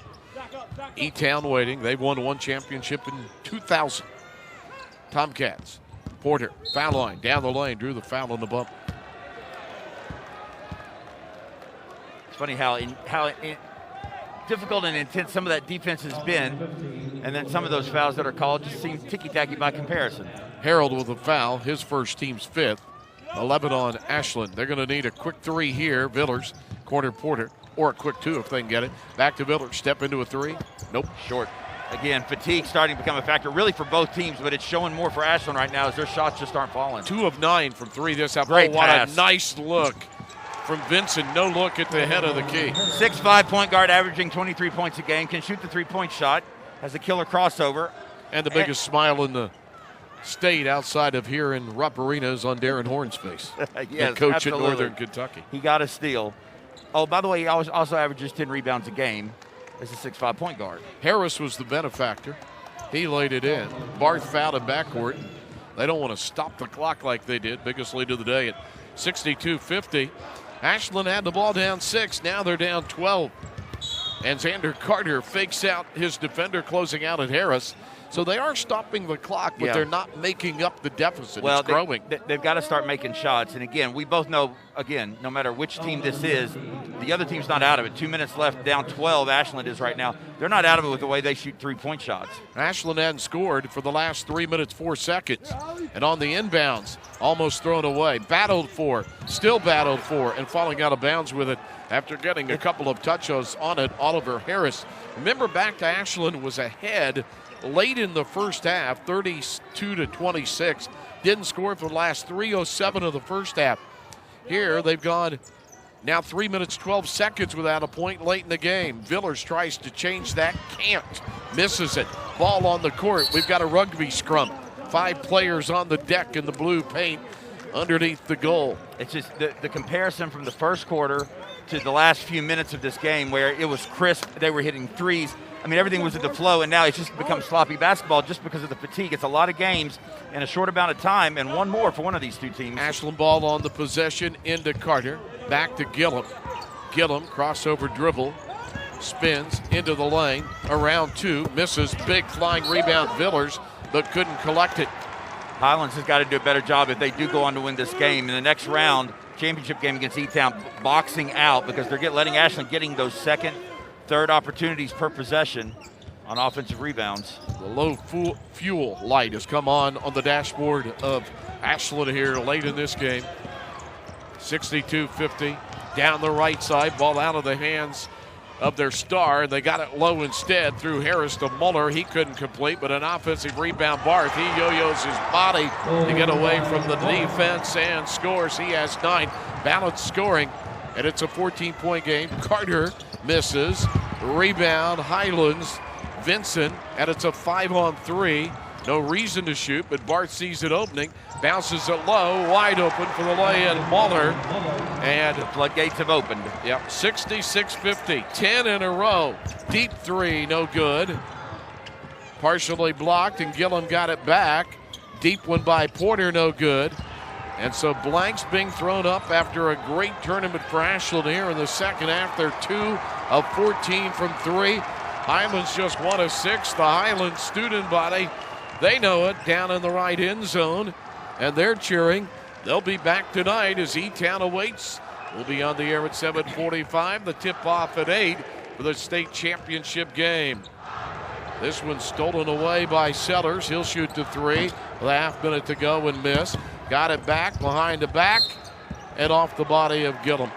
E-Town waiting. They've won one championship in 2000. Tomcats. Porter, foul line, down the lane, drew the foul on the bump. It's funny how difficult and intense some of that defense has been, and then some of those fouls that are called just seem ticky-tacky by comparison. Harold with a foul, his first, team's fifth. 11 on Ashland. They're going to need a quick three here. Villers, corner Porter, or a quick two if they can get it. Back to Villers, step into a three. Nope. Short. Again, fatigue starting to become a factor really for both teams, but it's showing more for Ashland right now as their shots just aren't falling. 2 of 9 from three this half. Great what pass. A nice look from Vincent. No look at the head of the key. 6'5" point guard averaging 23 points a game, can shoot the three-point shot, has a killer crossover. And the biggest smile in the state outside of here in Rupp Arena is on Darren Horn's face. Yes, the coach absolutely. at Northern Kentucky. He got a steal. Oh, by the way, he also averages 10 rebounds a game as a 6'5" point guard. Harris was the benefactor. He laid it in. Barth fouled in backcourt. They don't want to stop the clock like they did. Biggest lead of the day at 62-50. Ashland had the ball down 6. Now they're down 12. And Xander Carter fakes out his defender closing out at Harris. So they are stopping the clock, but they're not making up the deficit. Well, it's growing. They've got to start making shots. And again, we both know, again, no matter which team this is, the other team's not out of it. 2 minutes left, down 12, Ashland is right now. They're not out of it with the way they shoot three-point shots. Ashland hadn't scored for the last 3 minutes, 4 seconds. And on the inbounds, almost thrown away. Battled for, still battled for, and falling out of bounds with it after getting a couple of touches on it. Oliver Harris. Remember, back to Ashland was ahead late in the first half, 32-26. Didn't score for the last 3:07 of the first half. Here they've gone now 3 minutes, 12 seconds without a point late in the game. Villers tries to change that, can't. Misses it. Ball on the court. We've got a rugby scrum. 5 players on the deck in the blue paint underneath the goal. It's just the comparison from the first quarter to the last few minutes of this game where it was crisp. They were hitting threes. I mean, everything was at the flow, and now it's just become sloppy basketball just because of the fatigue. It's a lot of games in a short amount of time, and one more for one of these two teams. Ashland ball on the possession into Carter. Back to Gillum. Gillum, crossover dribble, spins into the lane. Around 2, misses. Big flying rebound, Villers, but couldn't collect it. Highlands has got to do a better job if they do go on to win this game. In the next round, championship game against E-Town, boxing out because they're letting Ashland getting those second, third opportunities per possession on offensive rebounds. The low fuel light has come on the dashboard of Ashland here late in this game. 62-50, down the right side, ball out of the hands of their star. They got it low instead through Harris to Muller. He couldn't complete, but an offensive rebound. Barth, he yo-yos his body to get away from the defense and scores. He has 9. Balanced scoring, and it's a 14-point game. Carter misses. Rebound, Highlands. Vincent, and it's a 5-on-3. No reason to shoot, but Barth sees it opening. Bounces it low, wide open for the lay-in. Muller. And the floodgates have opened. Yep, 66-50. 10 in a row. Deep 3, no good. Partially blocked, and Gillum got it back. Deep one by Porter, no good. And so blanks being thrown up after a great tournament for Ashland here in the second half. They're 2 of 14 from 3. Highlands just 1 of 6. The Highlands student body, they know it, down in the right end zone, and they're cheering. They'll be back tonight as E-Town awaits. We'll be on the air at 7:45. The tip-off at 8 for the state championship game. This one's stolen away by Sellers. He'll shoot the 3 with a half minute to go and miss. Got it back behind the back and off the body of Gillum.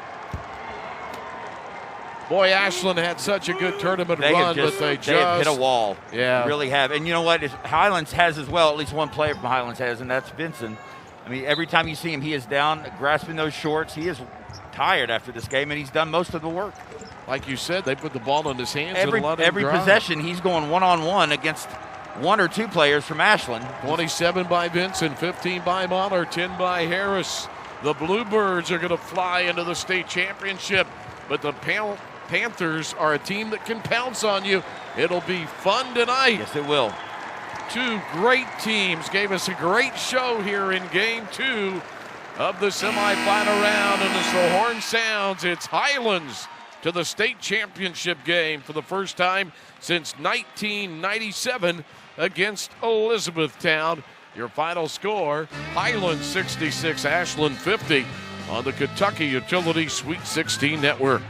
Boy, Ashland had such a good tournament run, but they have hit a wall. Yeah. Really have. And you know what? Highlands has as well, at least one player from Highlands has, and that's Vincent. I mean, every time you see him, he is down, grasping those shorts. He is tired after this game, and he's done most of the work. Like you said, they put the ball in his hands every and let him every drive. possession, he's going one-on-one against 1 or 2 players from Ashland. 27 by Vincent, 15 by Muller, 10 by Harris. The Bluebirds are going to fly into the state championship, but the Panthers are a team that can pounce on you. It'll be fun tonight. Yes, it will. two great teams gave us a great show here in Game 2 of the semifinal round. And as the horn sounds, it's Highlands to the state championship game for the first time since 1997 against Elizabethtown. Your final score, Highlands 66, Ashland 50 on the Kentucky Utility Sweet 16 Network.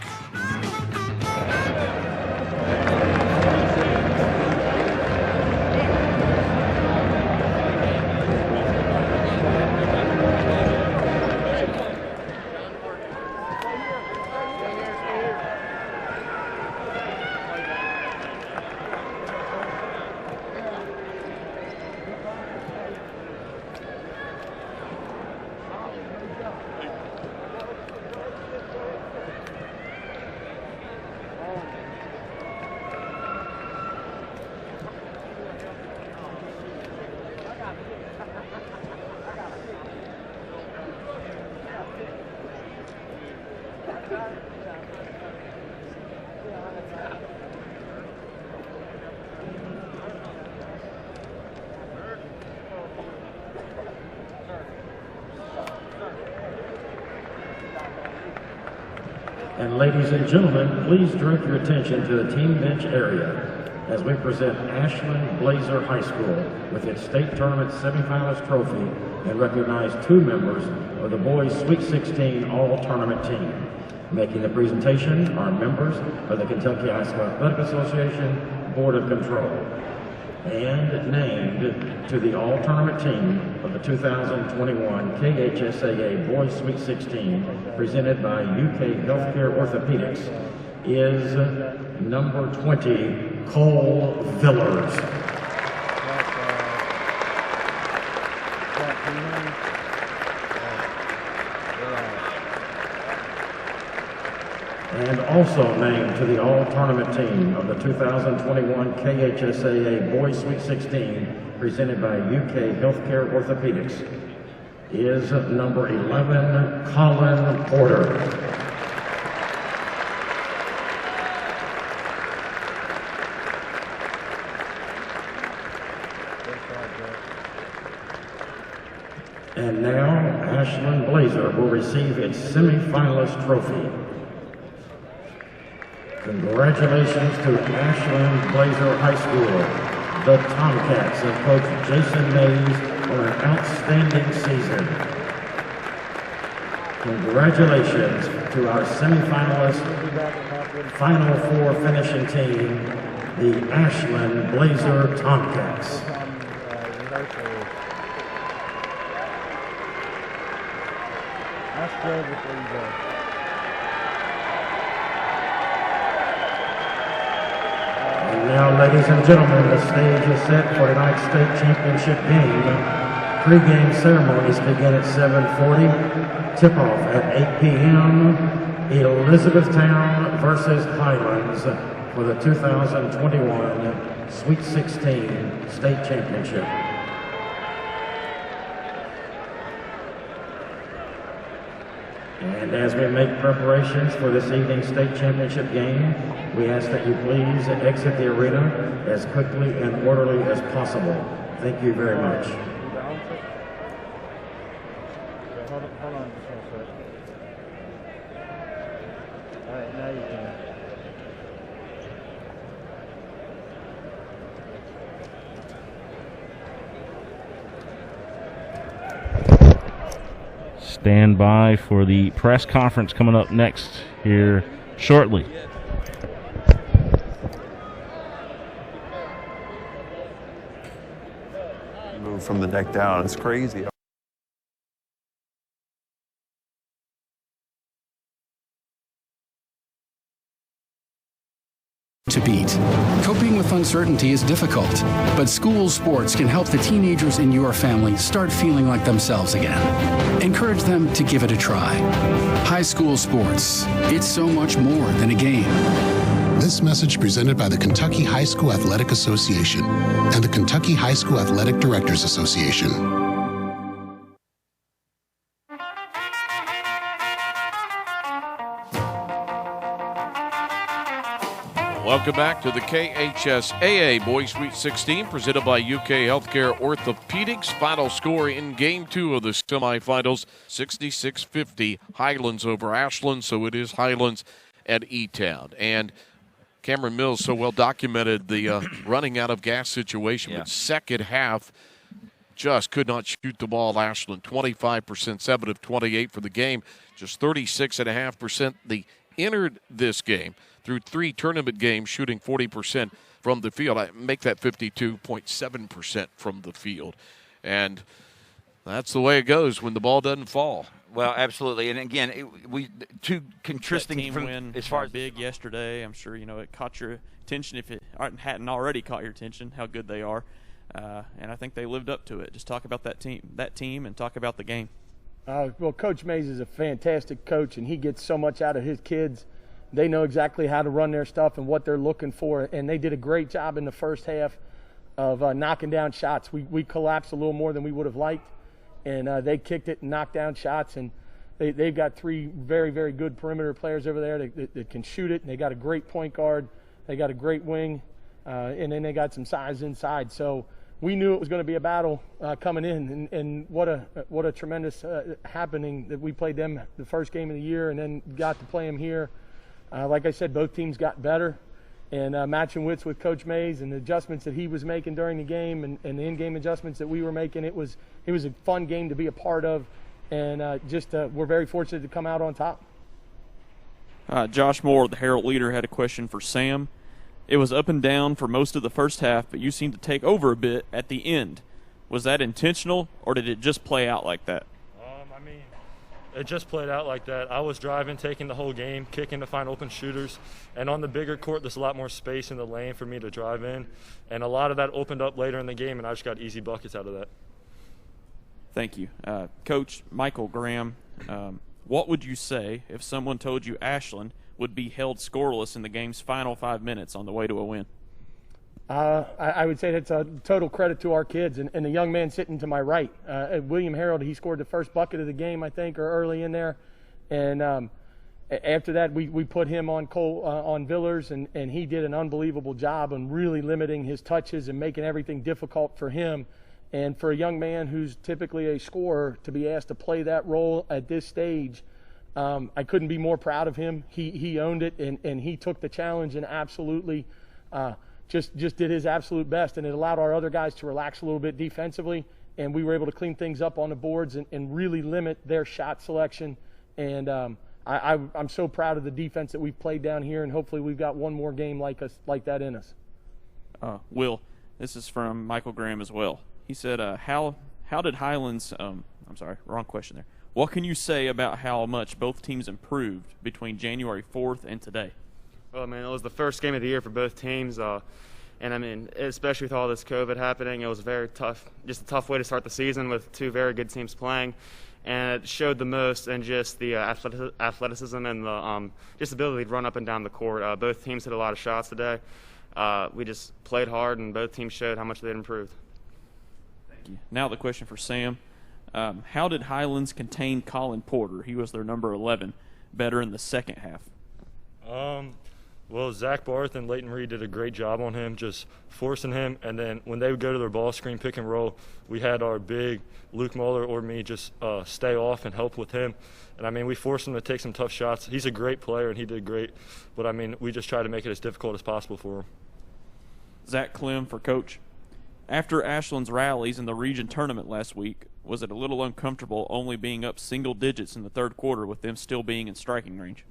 And ladies and gentlemen, please direct your attention to the team bench area as we present Ashland Blazer High School with its state tournament semifinalist trophy and recognize two members of the boys Sweet 16 all-tournament team. Making the presentation are members of the Kentucky High School Athletic Association Board of Control. And named to the all-tournament team of the 2021 KHSAA Boys Sweet 16 presented by UK Healthcare Orthopedics is number 20, Cole Villers. And also named to the all-tournament team of the 2021 KHSAA Boys Sweet 16 presented by UK Healthcare Orthopedics is number 11, Colin Porter. And now, Ashland Blazer will receive its semifinalist trophy. Congratulations to Ashland Blazer High School, the Tomcats of Coach Jason Mays on an outstanding season. Congratulations to our semifinalist, Final Four finishing team, the Ashland Blazer Tomcats. And now, ladies and gentlemen, the stage is set for tonight's state championship game. Pre-game ceremonies begin at 7:40. Tip-off at 8 p.m. Elizabethtown versus Highlands for the 2021 Sweet 16 State Championship. And as we make preparations for this evening's state championship game, we ask that you please exit the arena as quickly and orderly as possible. Thank you very much. Hold on just one second. All right, now you can. Stand by for the press conference coming up next here shortly. Move from the neck down, it's crazy. To beat. Coping with uncertainty is difficult, but school sports can help the teenagers in your family start feeling like themselves again. Encourage them to give it a try. High school sports, it's so much more than a game. This message presented by the Kentucky High School Athletic Association and the Kentucky High School Athletic Directors Association. Welcome back to the KHSAA Boys Sweet 16 presented by UK Healthcare Orthopedics. Final score in Game 2 of the semifinals, 66-50, Highlands over Ashland. So it is Highlands at E-Town. And Cameron Mills so well documented the running out of gas situation. But second half, just could not shoot the ball. Ashland 25%, 7 of 28 for the game, just 36.5%. They entered this game through 3 tournament games, shooting 40% from the field. I make that 52.7% from the field. And that's the way it goes when the ball doesn't fall. Well, absolutely. And again, we two contrasting team from win as far as big yesterday. I'm sure it caught your attention if it hadn't already caught your attention how good they are. And I think they lived up to it. Just talk about that team, and talk about the game. Well, Coach Mays is a fantastic coach, and he gets so much out of his kids. They know exactly how to run their stuff and what they're looking for, and they did a great job in the first half of knocking down shots. We collapsed a little more than we would have liked, and they kicked it and knocked down shots, and they've got 3 very, very good perimeter players over there that can shoot it, and they got a great point guard. They got a great wing, and then they got some size inside. So we knew it was going to be a battle coming in, and what a tremendous happening that we played them the first game of the year and then got to play them here. Like I said, both teams got better, and matching wits with Coach Mays and the adjustments that he was making during the game and the in-game adjustments that we were making, it was a fun game to be a part of, and we're very fortunate to come out on top. Josh Moore, the Herald leader, had a question for Sam. It was up and down for most of the first half, but you seemed to take over a bit at the end. Was that intentional, or did it just play out like that? It just played out like that. I was driving, taking the whole game, kicking to find open shooters. And on the bigger court, there's a lot more space in the lane for me to drive in. And a lot of that opened up later in the game, and I just got easy buckets out of that. Thank you. Coach Michael Graham, what would you say if someone told you Ashland would be held scoreless in the game's final 5 minutes on the way to a win? I would say that's a total credit to our kids and the young man sitting to my right. William Harold, he scored the first bucket of the game, I think, or early in there. And after that, we put him on Villers, and he did an unbelievable job on really limiting his touches and making everything difficult for him. And for a young man who's typically a scorer to be asked to play that role at this stage, I couldn't be more proud of him. He owned it, and he took the challenge and absolutely just did his absolute best, and it allowed our other guys to relax a little bit defensively, and we were able to clean things up on the boards and really limit their shot selection. And I'm so proud of the defense that we've played down here, and hopefully we've got one more game like that in us. Will, this is from Michael Graham as well. He said, how did Highlands I'm sorry, wrong question there. What can you say about how much both teams improved between January 4th and today? Well, it was the first game of the year for both teams, and especially with all this COVID happening, it was very tough, just a tough way to start the season with 2 very good teams playing, and it showed the most in just the athleticism and the just ability to run up and down the court. Both teams hit a lot of shots today. We just played hard, and both teams showed how much they'd improved. Thank you. Now the question for Sam. How did Highlands contain Colin Porter? He was their number 11, better in the second half. Well, Zach Barth and Leighton Reed did a great job on him, just forcing him. And then when they would go to their ball screen, pick and roll, we had our big Luke Muller or me just stay off and help with him. And, we forced him to take some tough shots. He's a great player, and he did great. But, we just tried to make it as difficult as possible for him. Zach Clem for Coach. After Ashland's rallies in the region tournament last week, was it a little uncomfortable only being up single digits in the third quarter with them still being in striking range?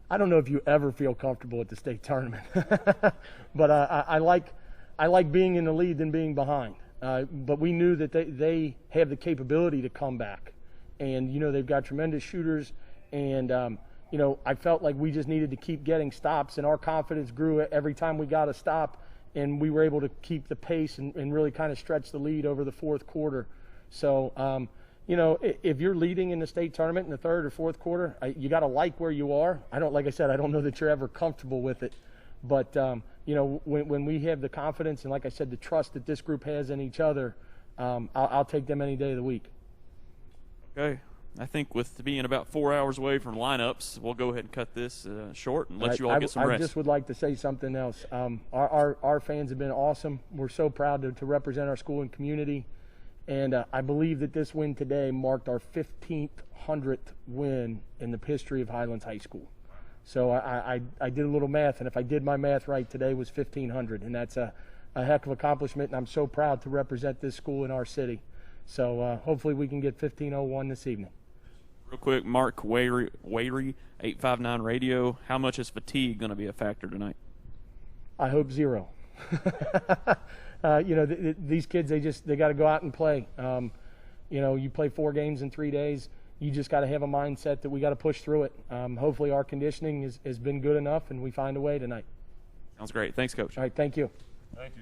I don't know if you ever feel comfortable at the state tournament, but I like being in the lead than being behind. But we knew that they have the capability to come back, and they've got tremendous shooters, and I felt like we just needed to keep getting stops, and our confidence grew every time we got a stop, and we were able to keep the pace and really kind of stretch the lead over the fourth quarter. So. If you're leading in the state tournament in the third or fourth quarter, you got to like where you are. Like I said, I don't know that you're ever comfortable with it. But, when we have the confidence and, like I said, the trust that this group has in each other, I'll take them any day of the week. Okay. I think with being about 4 hours away from lineups, we'll go ahead and cut this short and let you all get some rest. I just would like to say something else. Our fans have been awesome. We're so proud to represent our school and community. And I believe that this win today marked our 1,500th win in the history of Highlands High School. So I did a little math, and if I did my math right, today was 1,500, and that's a heck of an accomplishment, and I'm so proud to represent this school in our city. So hopefully we can get 1,501 this evening. Real quick, Mark Wayre, 859 Radio, how much is fatigue going to be a factor tonight? I hope zero. These kids, they got to go out and play. You play 4 games in 3 days. You just got to have a mindset that we got to push through it. Hopefully our conditioning has been good enough, and we find a way tonight. Sounds great. Thanks, Coach. All right, thank you. Thank you.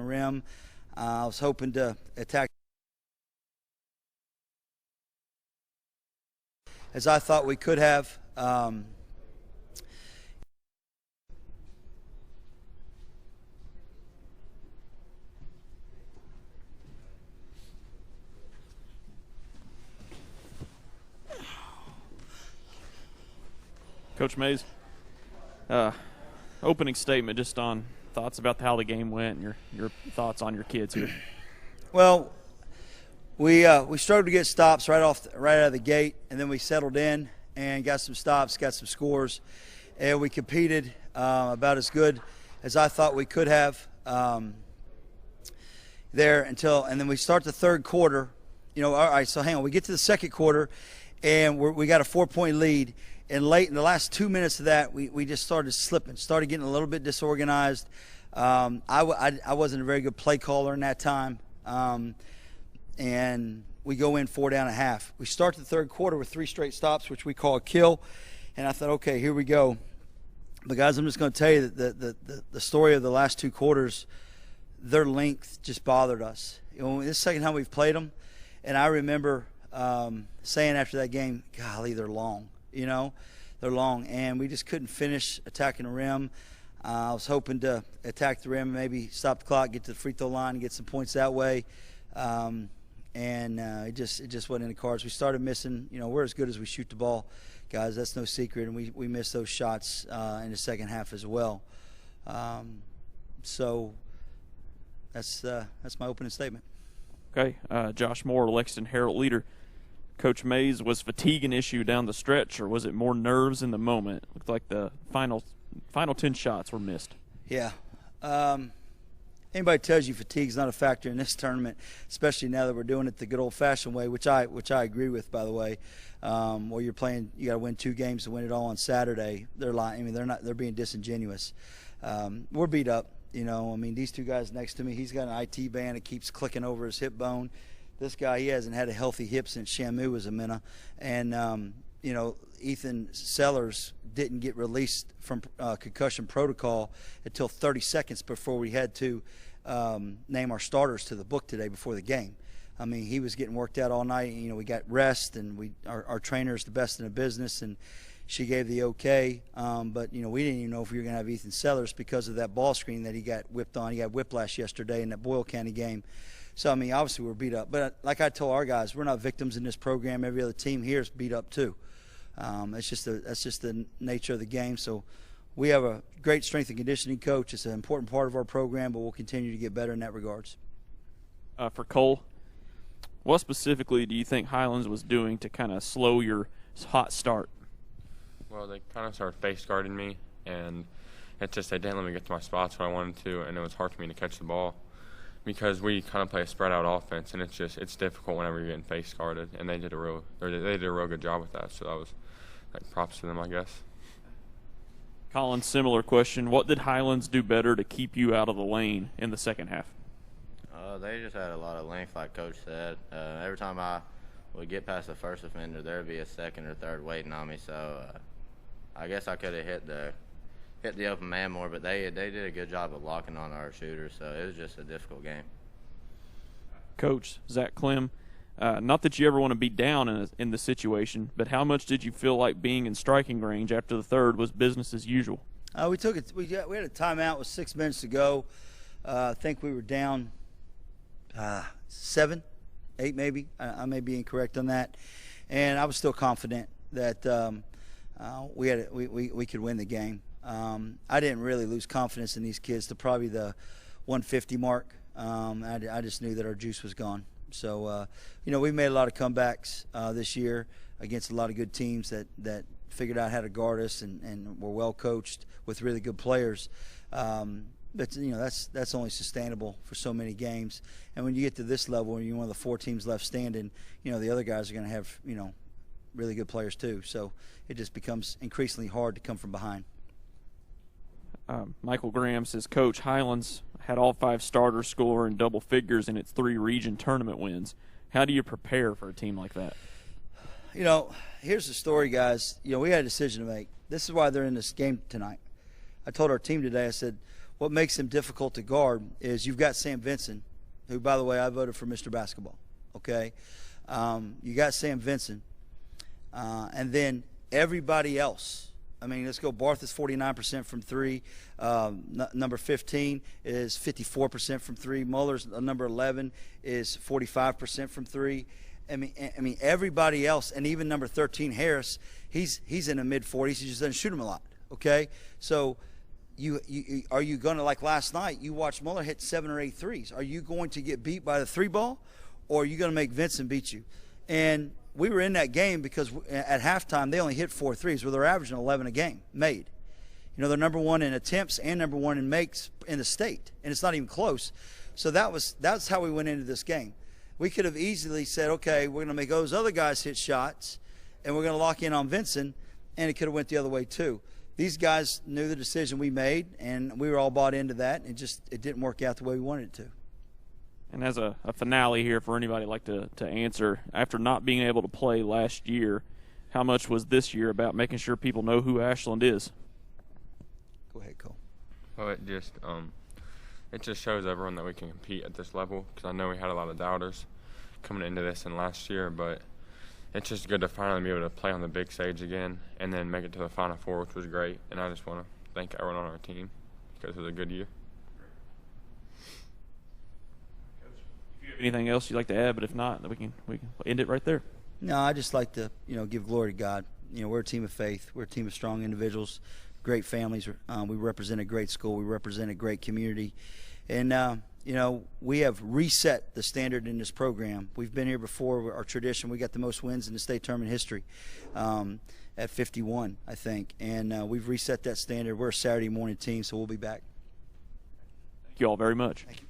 Rim. I was hoping to attack as I thought we could have. Coach Mays, opening statement just on thoughts about how the game went and your thoughts on your kids here. Well, we struggled to get stops right out of the gate, and then we settled in and got some stops, got some scores, and we competed about as good as I thought we could have there and then we start the third quarter. All right, so hang on. We get to the second quarter, and we got a 4-point lead. And late in the last 2 minutes of that, we just started slipping, started getting a little bit disorganized. I wasn't a very good play caller in that time. And we go in 4 down at half. We start the third quarter with 3 straight stops, which we call a kill. And I thought, okay, here we go. But, guys, I'm just going to tell you that the story of the last 2 quarters, their length just bothered us. This is the second time we've played them. And I remember saying after that game, golly, they're long. They're long, and we just couldn't finish attacking the rim. I was hoping to attack the rim, maybe stop the clock, get to the free throw line, and get some points that way. It just wasn't in the cards. We started missing. We're as good as we shoot the ball, guys. That's no secret, and we missed those shots in the second half as well. So that's my opening statement. Okay, Josh Moore, Lexington Herald leader. Coach Mays, was fatigue an issue down the stretch, or was it more nerves in the moment? Looked like the final 10 shots were missed. Yeah. Anybody tells you fatigue's not a factor in this tournament, especially now that we're doing it the good old-fashioned way, which I agree with, by the way. Where you're playing, you got to win 2 games to win it all on Saturday. They're lying. They're being disingenuous. We're beat up. These 2 guys next to me. He's got an IT band that keeps clicking over his hip bone. This guy, he hasn't had a healthy hip since Shamu was a minute. And, Ethan Sellers didn't get released from concussion protocol until 30 seconds before we had to name our starters to the book today before the game. He was getting worked out all night. We got rest, and our trainer is the best in the business, and she gave the okay. But, we didn't even know if we were going to have Ethan Sellers because of that ball screen that he got whipped on. He got whiplash yesterday in that Boyle County game. So, obviously we're beat up. But like I told our guys, we're not victims in this program. Every other team here is beat up too. That's just the nature of the game. So we have a great strength and conditioning coach. It's an important part of our program, but we'll continue to get better in that regards. For Cole, what specifically do you think Highlands was doing to kind of slow your hot start? Well, they kind of started face guarding me, and it's just they didn't let me get to my spots where I wanted to, and it was hard for me to catch the ball. because we kind of play a spread out offense, and it's difficult whenever you're getting face guarded, and they did a real good job with that. So that was props to them, I guess. Colin, similar question. What did Highlands do better to keep you out of the lane in the second half? They just had a lot of length, like Coach said. Every time I would get past the first offender, there would be a second or third waiting on me. So I guess I could have hit the open man more, but they did a good job of locking on our shooters. So it was just a difficult game. Coach Zach Clem, not that you ever want to be down in the situation, but how much did you feel like being in striking range after the third was business as usual? We took it. We had a timeout with 6 minutes to go. I think we were down 7, 8 maybe. I may be incorrect on that. And I was still confident that we could win the game. I didn't really lose confidence in these kids to probably the 150 mark. I just knew that our juice was gone. So, we made a lot of comebacks this year against a lot of good teams that figured out how to guard us and were well coached with really good players. But that's only sustainable for so many games. And when you get to this level, and you're one of the 4 teams left standing, the other guys are going to have really good players too. So it just becomes increasingly hard to come from behind. Michael Graham says, Coach, Highlands had all 5 starters score in double figures in its 3 region tournament wins. How do you prepare for a team like that? Here's the story, guys. We had a decision to make. This is why they're in this game tonight. I told our team today, I said, what makes them difficult to guard is you've got Sam Vincent, who, by the way, I voted for Mr. Basketball, okay? You got Sam Vincent, and then everybody else. I mean, let's go. Barth is 49% from 3. Number 15 is 54% from 3. Muller's number 11 is 45% from 3. I mean, everybody else, and even number 13, Harris, he's in the mid-40s. He just doesn't shoot them a lot. Okay, so are you going to, like last night? You watched Muller hit 7 or 8 threes. Are you going to get beat by the 3 ball, or are you going to make Vincent beat you? And we were in that game because at halftime they only hit 4 threes, where they're averaging 11 a game made. They're number 1 in attempts and number 1 in makes in the state, and it's not even close. So that's how we went into this game. We could have easily said, okay, we're going to make those other guys hit shots, and we're going to lock in on Vincent, and it could have went the other way too. These guys knew the decision we made, and we were all bought into that, and it didn't work out the way we wanted it to. And as a finale here for anybody like to answer, after not being able to play last year, how much was this year about making sure people know who Ashland is? Go ahead, Cole. Well, it just shows everyone that we can compete at this level, because I know we had a lot of doubters coming into this and last year, but it's just good to finally be able to play on the big stage again and then make it to the Final Four, which was great. And I just want to thank everyone on our team because it was a good year. If you have anything else you'd like to add, but if not, then we can end it right there. No, I just like to give glory to God. We're a team of faith. We're a team of strong individuals, great families. We represent a great school. We represent a great community, and we have reset the standard in this program. We've been here before. Our tradition, we got the most wins in the state tournament history at 51, I think. And we've reset that standard. We're a Saturday morning team, so we'll be back. Thank you all very much. Thank you.